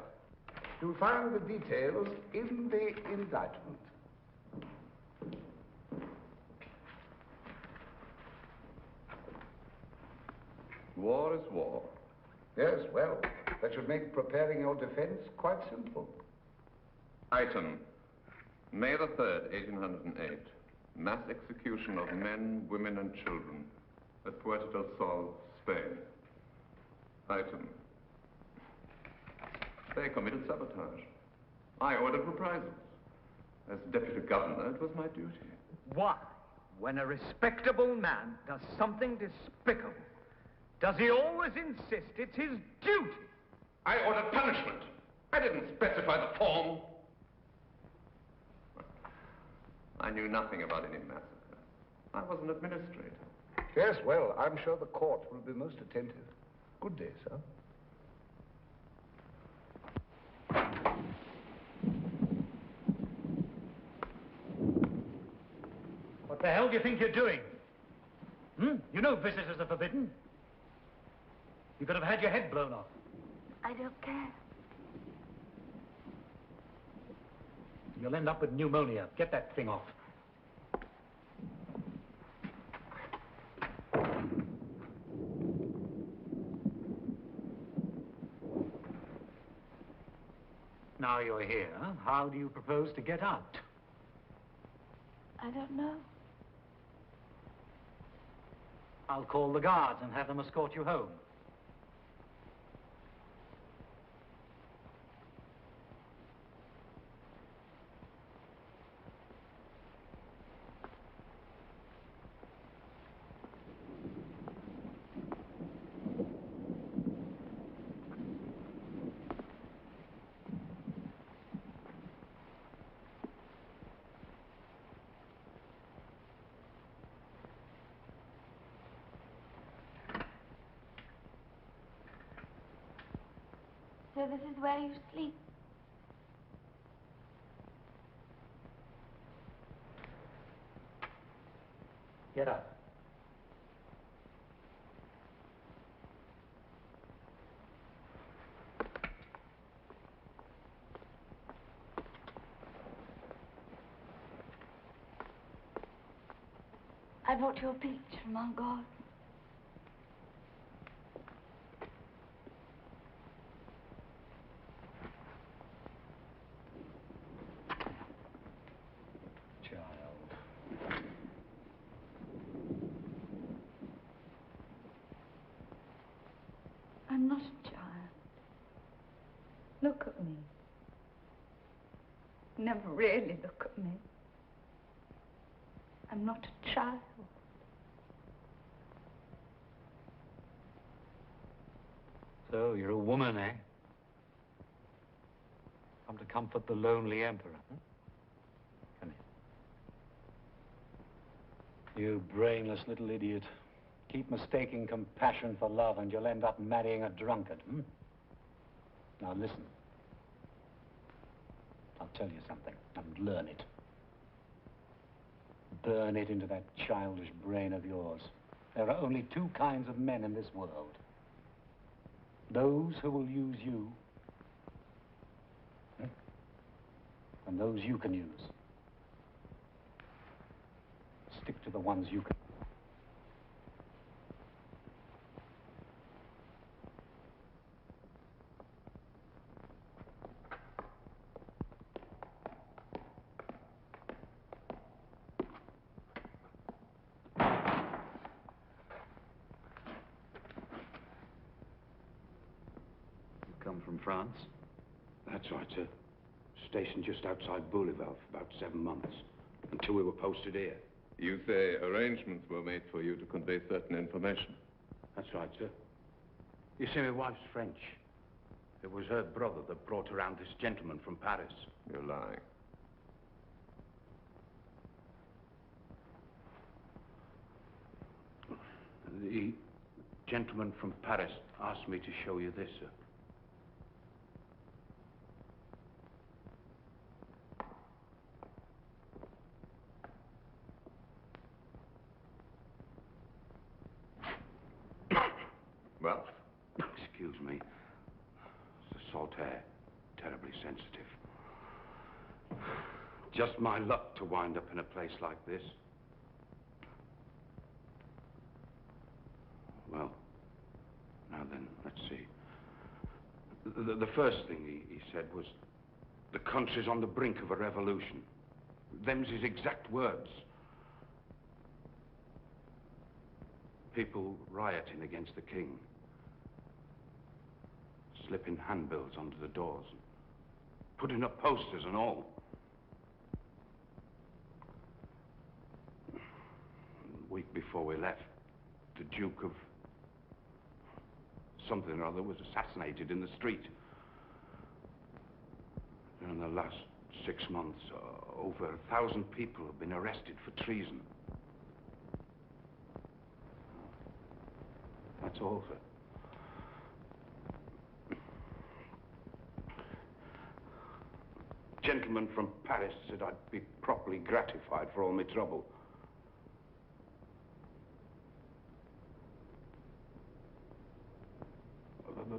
You'll find the details in the indictment. War is war. Yes, well, that should make preparing your defense quite simple. Item, May the 3rd, 1808. Mass execution of men, women, and children at Puerto del Sol, Spain. Item, they committed sabotage. I ordered reprisals. As deputy governor, it was my duty. Why, when a respectable man does something despicable, does he always insist it's his duty? I ordered punishment. I didn't specify the form. I knew nothing about any massacre. I was an administrator. Yes, well, I'm sure the court will be most attentive. Good day, sir. What the hell do you think you're doing? You know visitors are forbidden. You could have had your head blown off. I don't care. You'll end up with pneumonia. Get that thing off. Now you're here, how do you propose to get out? I don't know. I'll call the guards and have them escort you home. So this is where you sleep? Get up. I brought you a peach from our garden. I'm not a child. Look at me. Never really look at me. I'm not a child. So, you're a woman, eh? Come to comfort the lonely emperor, huh? Come here. You brainless little idiot. Keep mistaking compassion for love and you'll end up marrying a drunkard, hmm? Now listen. I'll tell you something, and learn it. Burn it into that childish brain of yours. There are only two kinds of men in this world. Those who will use you, and those you can use. Stick to the ones you can. Come from France? That's right, sir. Stationed just outside Bouleval for about 7 months, until we were posted here. You say arrangements were made for you to convey certain information. That's right, sir. You see, my wife's French. It was her brother that brought around this gentleman from Paris. You're lying. The gentleman from Paris asked me to show you this, sir. Well? Excuse me. It's a salt air. Terribly sensitive. Just my luck to wind up in a place like this. Well, now then, let's see. The first thing he said was, the country's on the brink of a revolution. Them's his exact words. People rioting against the king. Slipping handbills under the doors. Putting up posters and all. A week before we left, the Duke of something or other was assassinated in the street. In the last 6 months, over 1,000 people have been arrested for treason. That's all, sir. Gentleman from Paris said I'd be properly gratified for all my trouble.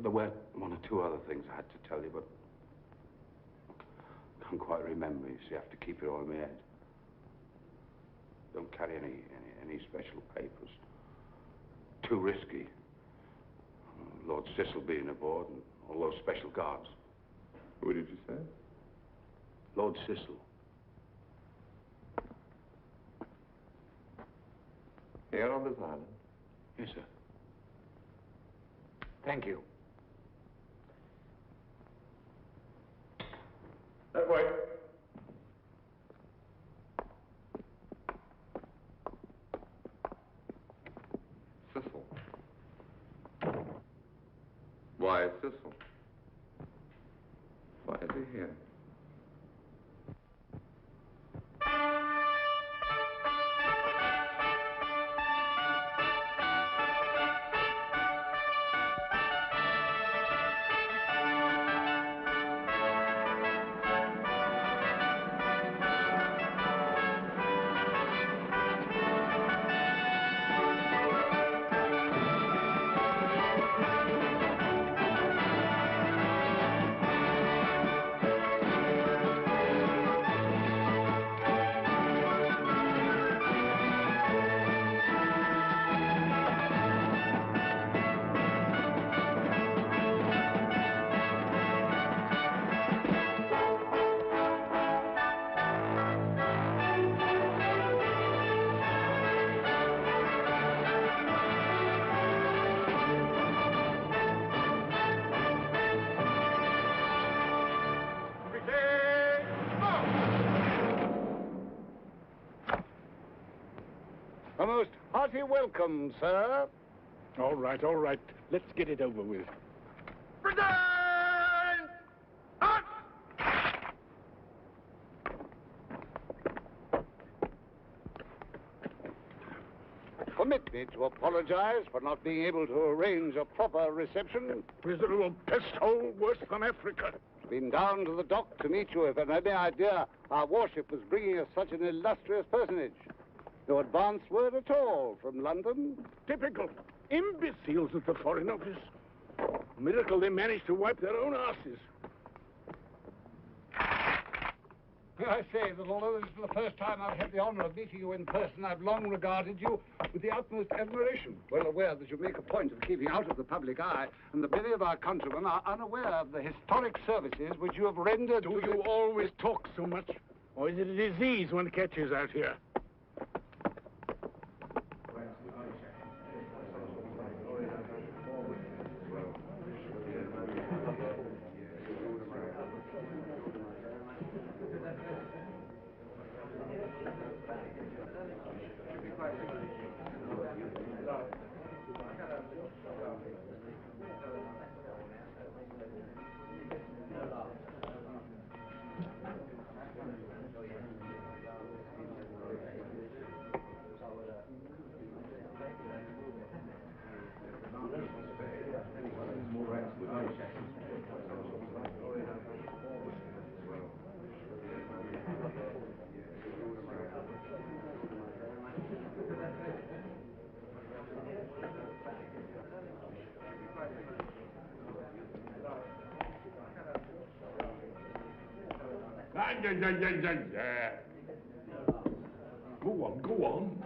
There were 1 or 2 other things I had to tell you, but I can't quite remember. You see, I have to keep it all in my head. Don't carry any special papers. Too risky. Lord Cecil being aboard and all those special guards. Who did you say? Lord Cecil. Here on this island? Yes, sir. Thank you. That way. Cecil. Why Cecil? Why is he here? A most hearty welcome, sir. All right, all right. Let's get it over with. Permit me to apologize for not being able to arrange a proper reception. Miserable pest hole worse than Africa. Been down to the dock to meet you, if I had any idea our warship was bringing us such an illustrious personage. No advance word at all from London. Typical imbeciles at the Foreign Office. Miracle they managed to wipe their own asses. I say that although this is the first time I've had the honor of meeting you in person, I've long regarded you with the utmost admiration. Well aware that you make a point of keeping out of the public eye, and that many of our countrymen are unaware of the historic services which you have rendered. Do you always talk so much? Or is it a disease one catches out here? Go on.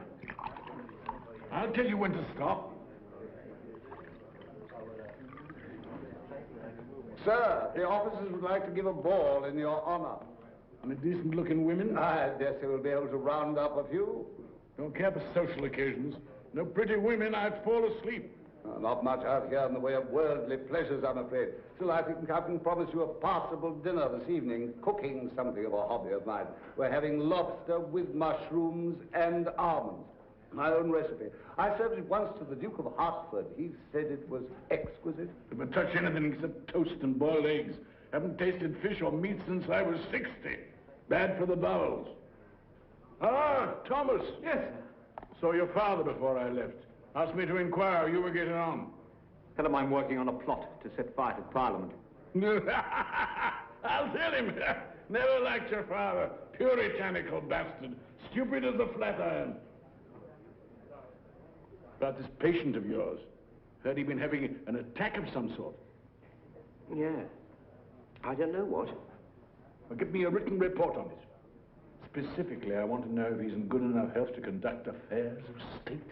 I'll tell you when to stop. Sir, the officers would like to give a ball in your honor. And decent-looking women? I dare say we'll be able to round up a few. Don't care for social occasions. No pretty women, I'd fall asleep. Not much out here in the way of worldly pleasures, I'm afraid. Still, I think I can promise you a passable dinner this evening. Cooking something of a hobby of mine. We're having lobster with mushrooms and almonds. My own recipe. I served it once to the Duke of Hertford. He said it was exquisite. Never touch anything except toast and boiled eggs. Haven't tasted fish or meat since I was 60. Bad for the bowels. Ah, Thomas. Yes. Saw your father before I left. Asked me to inquire how you were getting on. Tell him I'm working on a plot to set fire to Parliament. I'll tell him. Never liked your father. Puritanical bastard. Stupid as a flatiron. About this patient of yours. Heard he'd been having an attack of some sort. Yeah. I don't know what. Well, give me a written report on it. Specifically, I want to know if he's in good enough health to conduct affairs of state.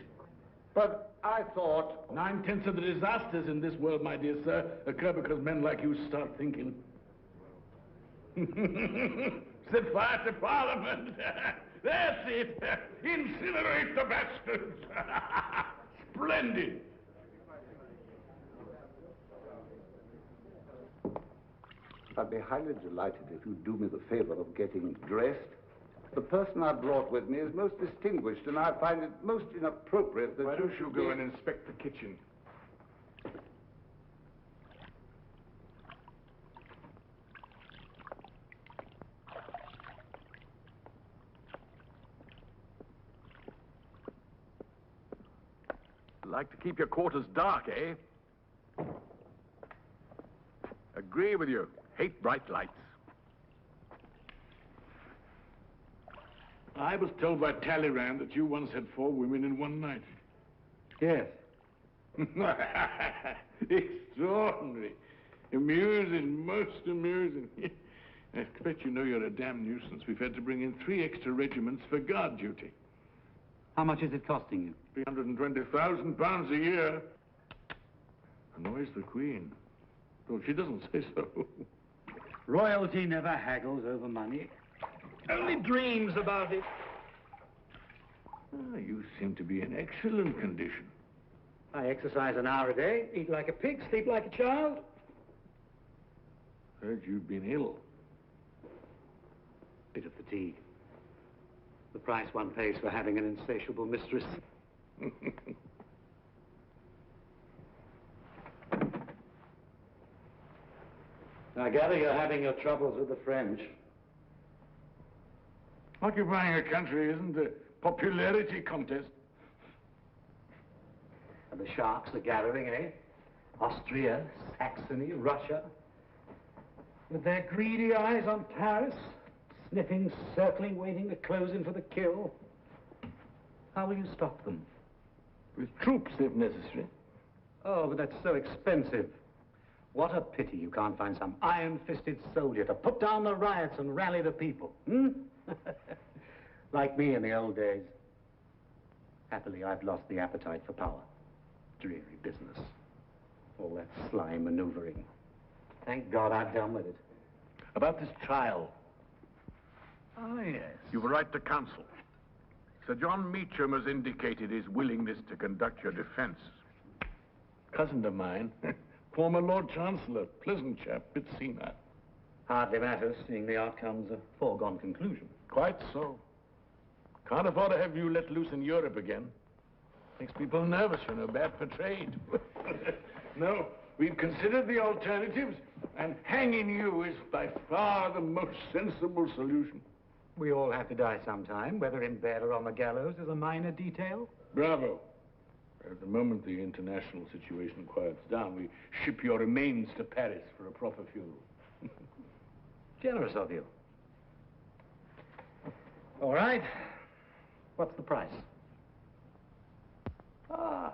But I thought... 9/10 of the disasters in this world, my dear sir, occur because men like you start thinking. Set fire to Parliament. That's it. Incinerate the bastards. Splendid. I'd be highly delighted if you'd do me the favor of getting dressed. The person I brought with me is most distinguished, and I find it most inappropriate that Why don't you go and inspect the kitchen? Like to keep your quarters dark, eh? Agree with you. Hate bright lights. I was told by Talleyrand that you once had 4 women in one night. Yes. Extraordinary. Amusing, most amusing. I expect you know you're a damn nuisance. We've had to bring in 3 extra regiments for guard duty. How much is it costing you? £320,000 a year. Annoys the Queen. Well, she doesn't say so. Royalty never haggles over money. Only dreams about it. Ah, you seem to be in excellent condition. I exercise an hour a day, eat like a pig, sleep like a child. Heard you'd been ill. Bit of fatigue. The price one pays for having an insatiable mistress. I gather you're having your troubles with the French. Occupying a country isn't a popularity contest. And the sharks are gathering, eh? Austria, Saxony, Russia. With their greedy eyes on Paris, sniffing, circling, waiting to close in for the kill. How will you stop them? With troops, if necessary. Oh, but that's so expensive. What a pity you can't find some iron-fisted soldier to put down the riots and rally the people, hmm? Like me in the old days. Happily, I've lost the appetite for power. Dreary business. All that sly maneuvering. Thank God I've done with it. About this trial. Oh, yes. You've a right to counsel. Sir John Meacham has indicated his willingness to conduct your defense. Cousin of mine, former Lord Chancellor, pleasant chap, bit senile. Hardly matters, seeing the outcome's a foregone conclusion. Quite so. Can't afford to have you let loose in Europe again. Makes people nervous, you know, bad for trade. No, we've considered the alternatives, and hanging you is by far the most sensible solution. We all have to die sometime, whether in bed or on the gallows is a minor detail. Bravo. At the moment the international situation quiets down, we ship your remains to Paris for a proper funeral. Generous of you. All right. What's the price? Ah.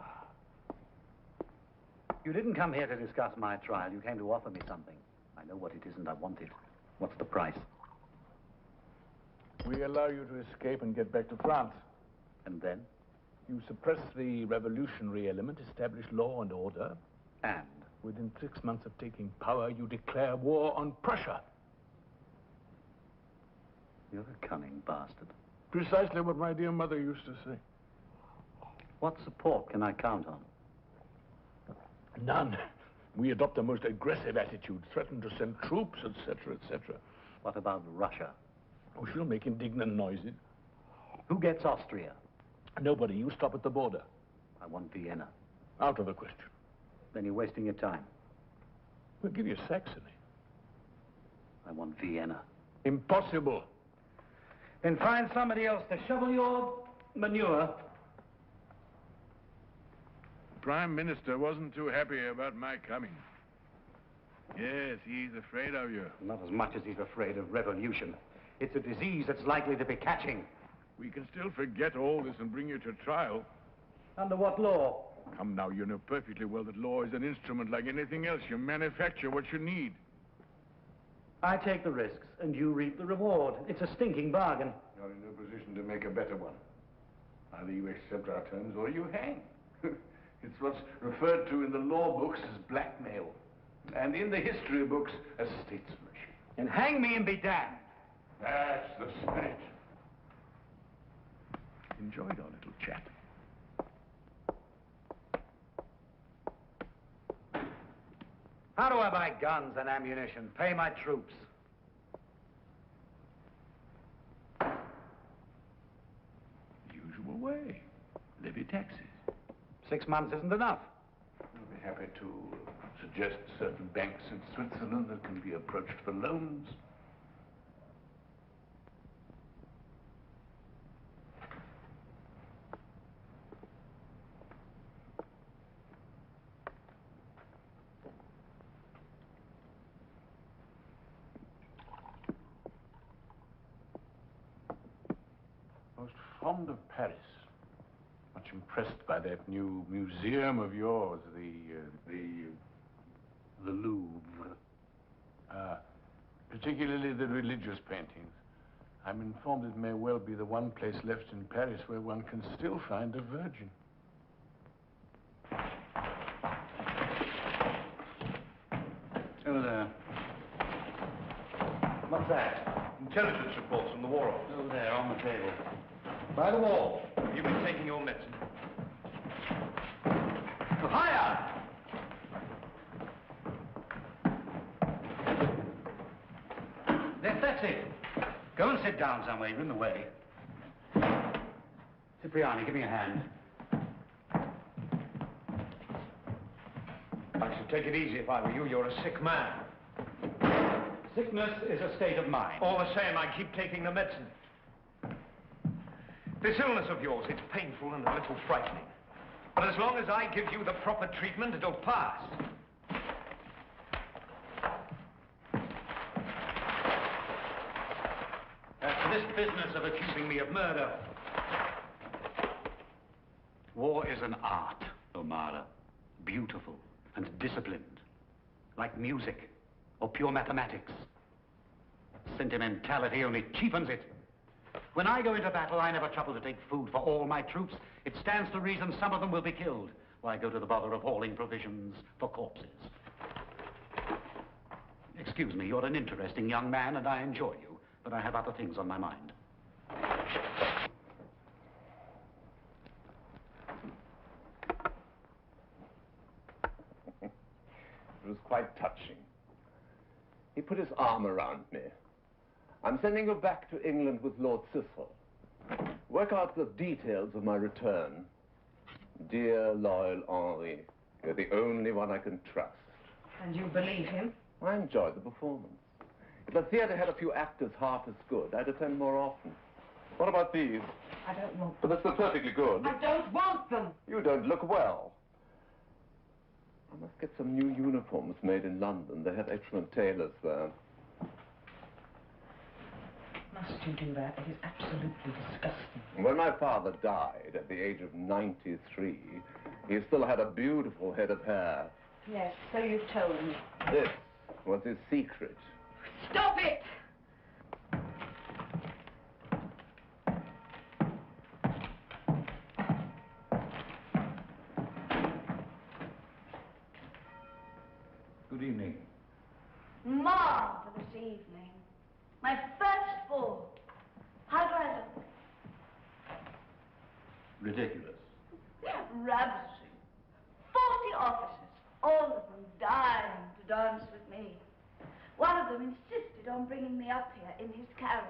You didn't come here to discuss my trial. You came to offer me something. I know what it is and I want it. What's the price? We allow you to escape and get back to France. And then? You suppress the revolutionary element, establish law and order. And? Within 6 months of taking power, you declare war on Prussia. You're a cunning bastard. Precisely what my dear mother used to say. What support can I count on? None. We adopt a most aggressive attitude, threaten to send troops, etc., etc. What about Russia? Oh, she'll make indignant noises. Who gets Austria? Nobody. You stop at the border. I want Vienna. Out of the question. Then you're wasting your time. We'll give you Saxony. I want Vienna. Impossible. Then find somebody else to shovel your manure. The Prime Minister wasn't too happy about my coming. Yes, he's afraid of you. Not as much as he's afraid of revolution. It's a disease that's likely to be catching. We can still forget all this and bring you to trial. Under what law? Come now, you know perfectly well that law is an instrument like anything else. You manufacture what you need. I take the risks, and you reap the reward. It's a stinking bargain. You're in no position to make a better one. Either you accept our terms or you hang. It's what's referred to in the law books as blackmail, and in the history books as statesmanship. And hang me and be damned. That's the spirit. Enjoyed our little chat. How do I buy guns and ammunition, pay my troops? Usual way. Levy taxes. 6 months isn't enough. I'll be happy to suggest certain banks in Switzerland that can be approached for loans. Most fond of Paris. Much impressed by that new museum of yours, the Louvre. Particularly the religious paintings. I'm informed it may well be the one place left in Paris where one can still find a virgin. Who there? What's that? Intelligence reports from the War Office. Over there, on the table. By the wall. You've been taking your medicine. Higher! That's it. Go and sit down somewhere. You're in the way. Cipriani, give me a hand. I should take it easy if I were you. You're a sick man. Sickness is a state of mind. All the same, I keep taking the medicine. This illness of yours, it's painful and a little frightening. But as long as I give you the proper treatment, it'll pass. As for this business of accusing me of murder, war is an art, O'Mara. Beautiful and disciplined, like music or pure mathematics. Sentimentality only cheapens it. When I go into battle, I never trouble to take food for all my troops. It stands to reason some of them will be killed. Why go to the bother of hauling provisions for corpses? Excuse me, you're an interesting young man, and I enjoy you, but I have other things on my mind. It was quite touching. He put his arm around me. I'm sending you back to England with Lord Cecil. Work out the details of my return. Dear, loyal Henri, you're the only one I can trust. And you believe him? I enjoyed the performance. If the theatre had a few actors half as good, I'd attend more often. What about these? I don't want But them. they're still perfectly good. I don't want them. You don't look well. I must get some new uniforms made in London. They have excellent tailors there. Must you do that? It is absolutely disgusting. When my father died at the age of 93, he still had a beautiful head of hair. Yes, so you've told me. This was his secret. Stop it! Good evening. Marvelous evening. My first ball. How do I look? Ridiculous. Ravishing. 40 officers, all of them dying to dance with me. One of them insisted on bringing me up here in his carriage.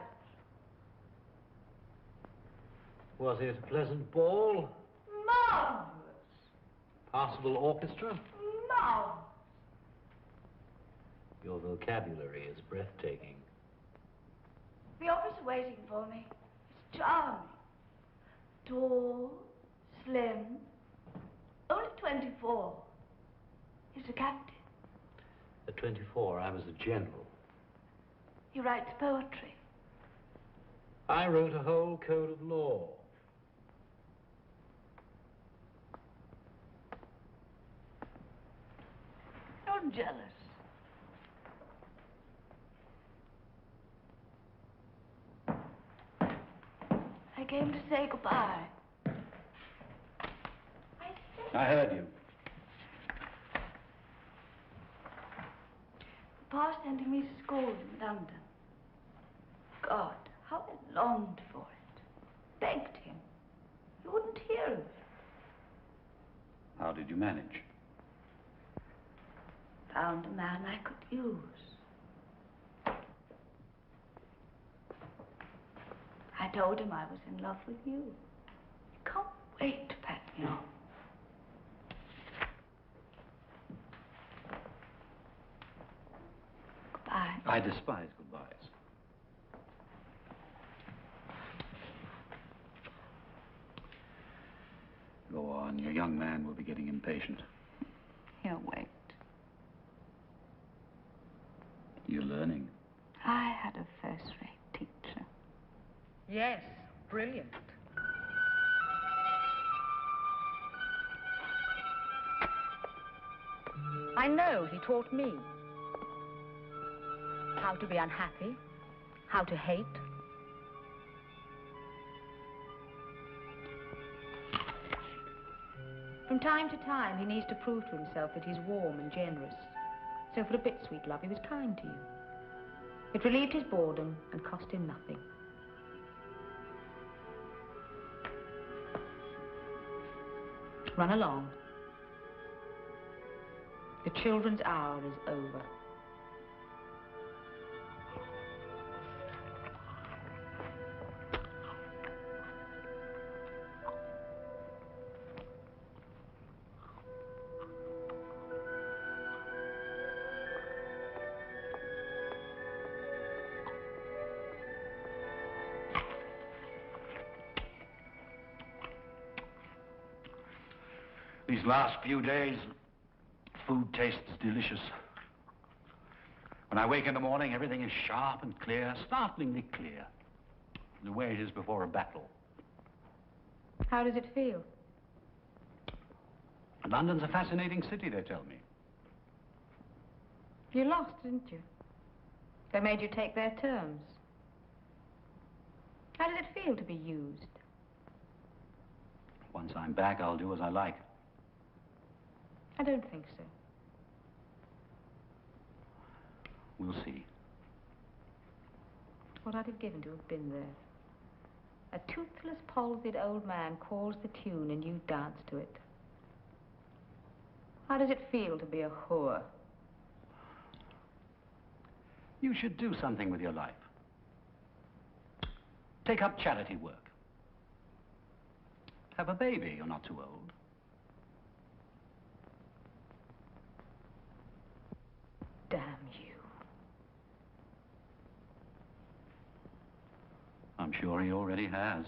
Was it a pleasant ball? Marvelous. Passable orchestra? Marvelous. Your vocabulary is breathtaking. The officer waiting for me is charming. Tall, slim, only 24. He's a captain. At 24, I was a general. He writes poetry. I wrote a whole code of law. You're jealous. I came to say goodbye. I heard you. Pa sending me to school in London. God, how I longed for it. Begged him. He wouldn't hear of it. How did you manage? Found a man I could use. I told him I was in love with you. He can't wait to pat me on. Goodbye. I despise goodbyes. Go on, your young man will be getting impatient. He'll wait. You're learning. I had a first-rate teacher. Yes, brilliant. I know he taught me how to be unhappy, how to hate. From time to time, he needs to prove to himself that he's warm and generous. So for a bit, sweet love, he was kind to you. It relieved his boredom and cost him nothing. Run along. The children's hour is over. These last few days, food tastes delicious. When I wake in the morning, everything is sharp and clear, startlingly clear. The way it is before a battle. How does it feel? London's a fascinating city, they tell me. You lost, didn't you? They made you take their terms. How does it feel to be used? Once I'm back, I'll do as I like. I don't think so. We'll see. What I'd have given to have been there. A toothless, palsied old man calls the tune and you dance to it. How does it feel to be a whore? You should do something with your life. Take up charity work. Have a baby, you're not too old. Damn you. I'm sure he already has.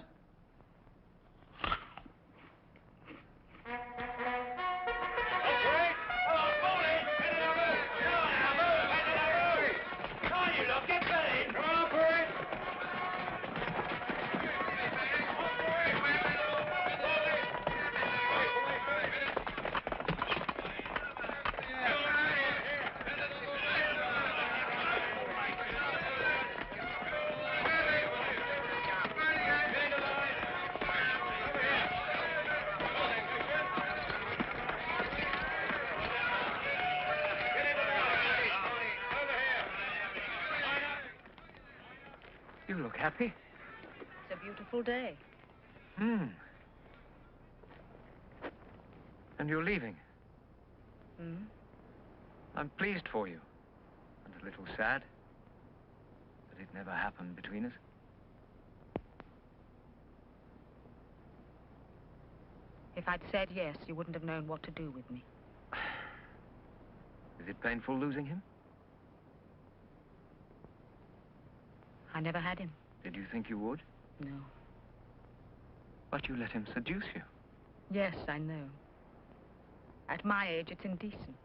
You look happy. It's a beautiful day. Hmm. And you're leaving. Hmm? I'm pleased for you. And a little sad that it never happened between us. If I'd said yes, you wouldn't have known what to do with me. Is it painful losing him? I never had him. Did you think you would? No. But you let him seduce you. Yes, I know. At my age, it's indecent.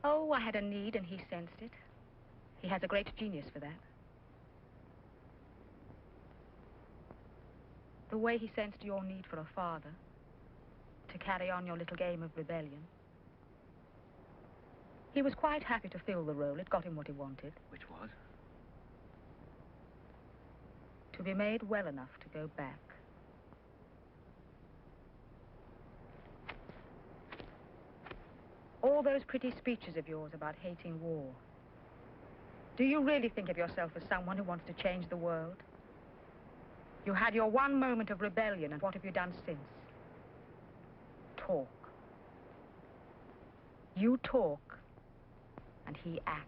Oh, I had a need and he sensed it. He has a great genius for that. The way he sensed your need for a father, to carry on your little game of rebellion. He was quite happy to fill the role. It got him what he wanted. Which was? To be made well enough to go back. All those pretty speeches of yours about hating war. Do you really think of yourself as someone who wants to change the world? You had your one moment of rebellion, and what have you done since? Talk. You talk, and he acts.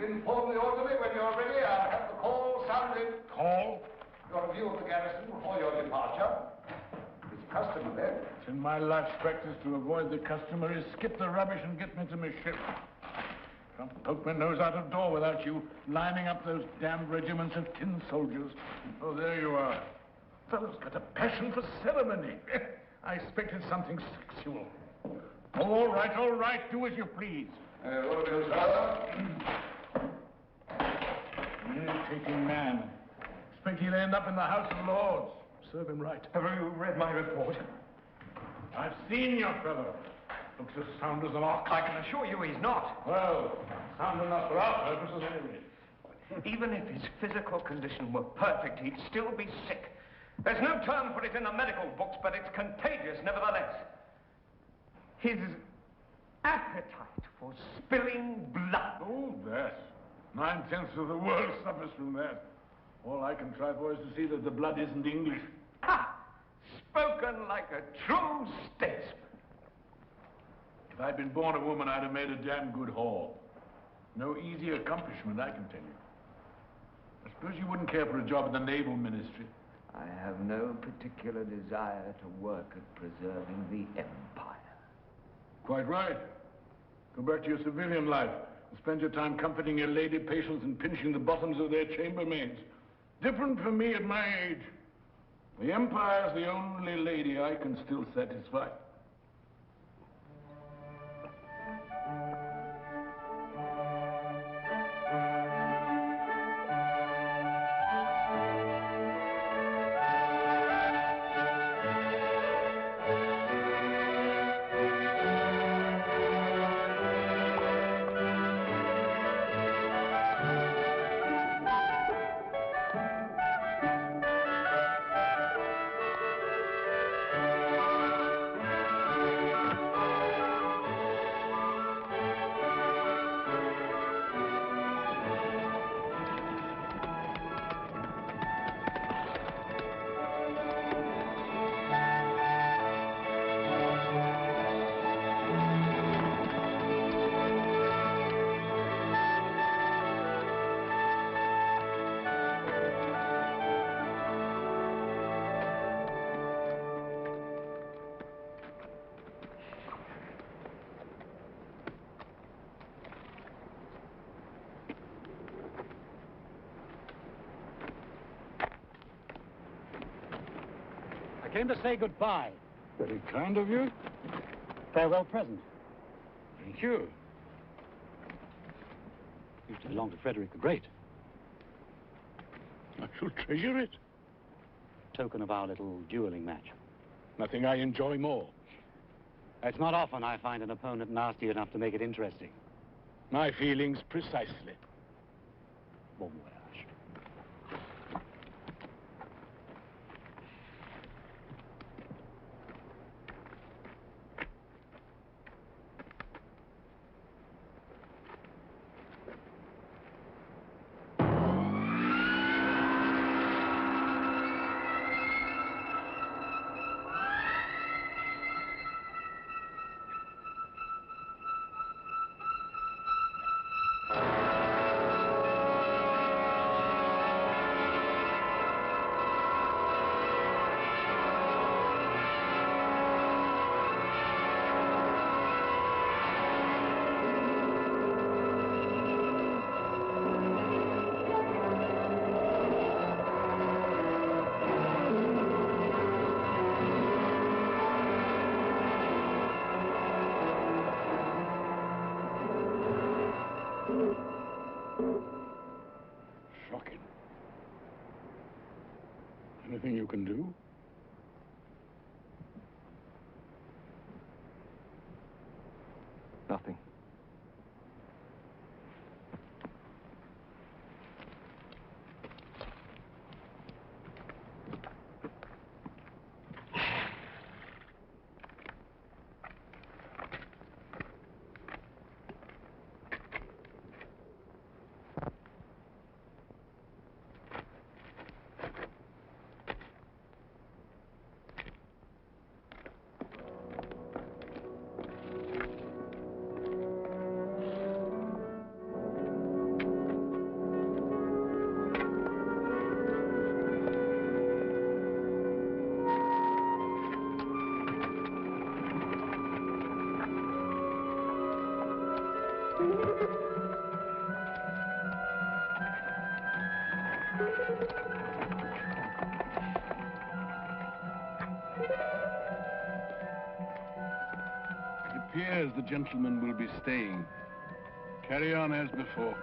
Inform the orderly when you're ready. I'll have the call sounded. Call? Your review of the garrison before your departure. It's custom then. It's in my life's practice to avoid the customary skip the rubbish and get me to my ship. Can't poke my nose out of door without you lining up those damned regiments of tin soldiers. Oh, there you are. Fellow's got a passion for ceremony. I expected something sexual. Oh, all right, do as you please. Orderly, sir. Irritating man. Expect he'll end up in the House of Lords. Serve him right. Have you read my report? I've seen your fellow. Looks as sound as an ox. I can assure you he's not. Well, sound enough for our purposes anyway. Even if his physical condition were perfect, he'd still be sick. There's no term for it in the medical books, but it's contagious nevertheless. His appetite for spilling blood. Oh, that. 9/10 of the world suffers from that. All I can try for is to see that the blood isn't English. Ha! Spoken like a true statesman. If I'd been born a woman, I'd have made a damn good whore. No easy accomplishment, I can tell you. I suppose you wouldn't care for a job in the Naval Ministry. I have no particular desire to work at preserving the Empire. Quite right. Go back to your civilian life and spend your time comforting your lady patients and pinching the bottoms of their chambermaids. Different from me at my age. The Empire's the only lady I can still satisfy. I came to say goodbye. Very kind of you. Farewell present. Thank you. Used to belong to Frederick the Great. I shall treasure it. Token of our little dueling match. Nothing I enjoy more. It's not often I find an opponent nasty enough to make it interesting. My feelings precisely. Bon voyage. Shocking. Anything you can do? Nothing. It appears the gentleman will be staying. Carry on as before.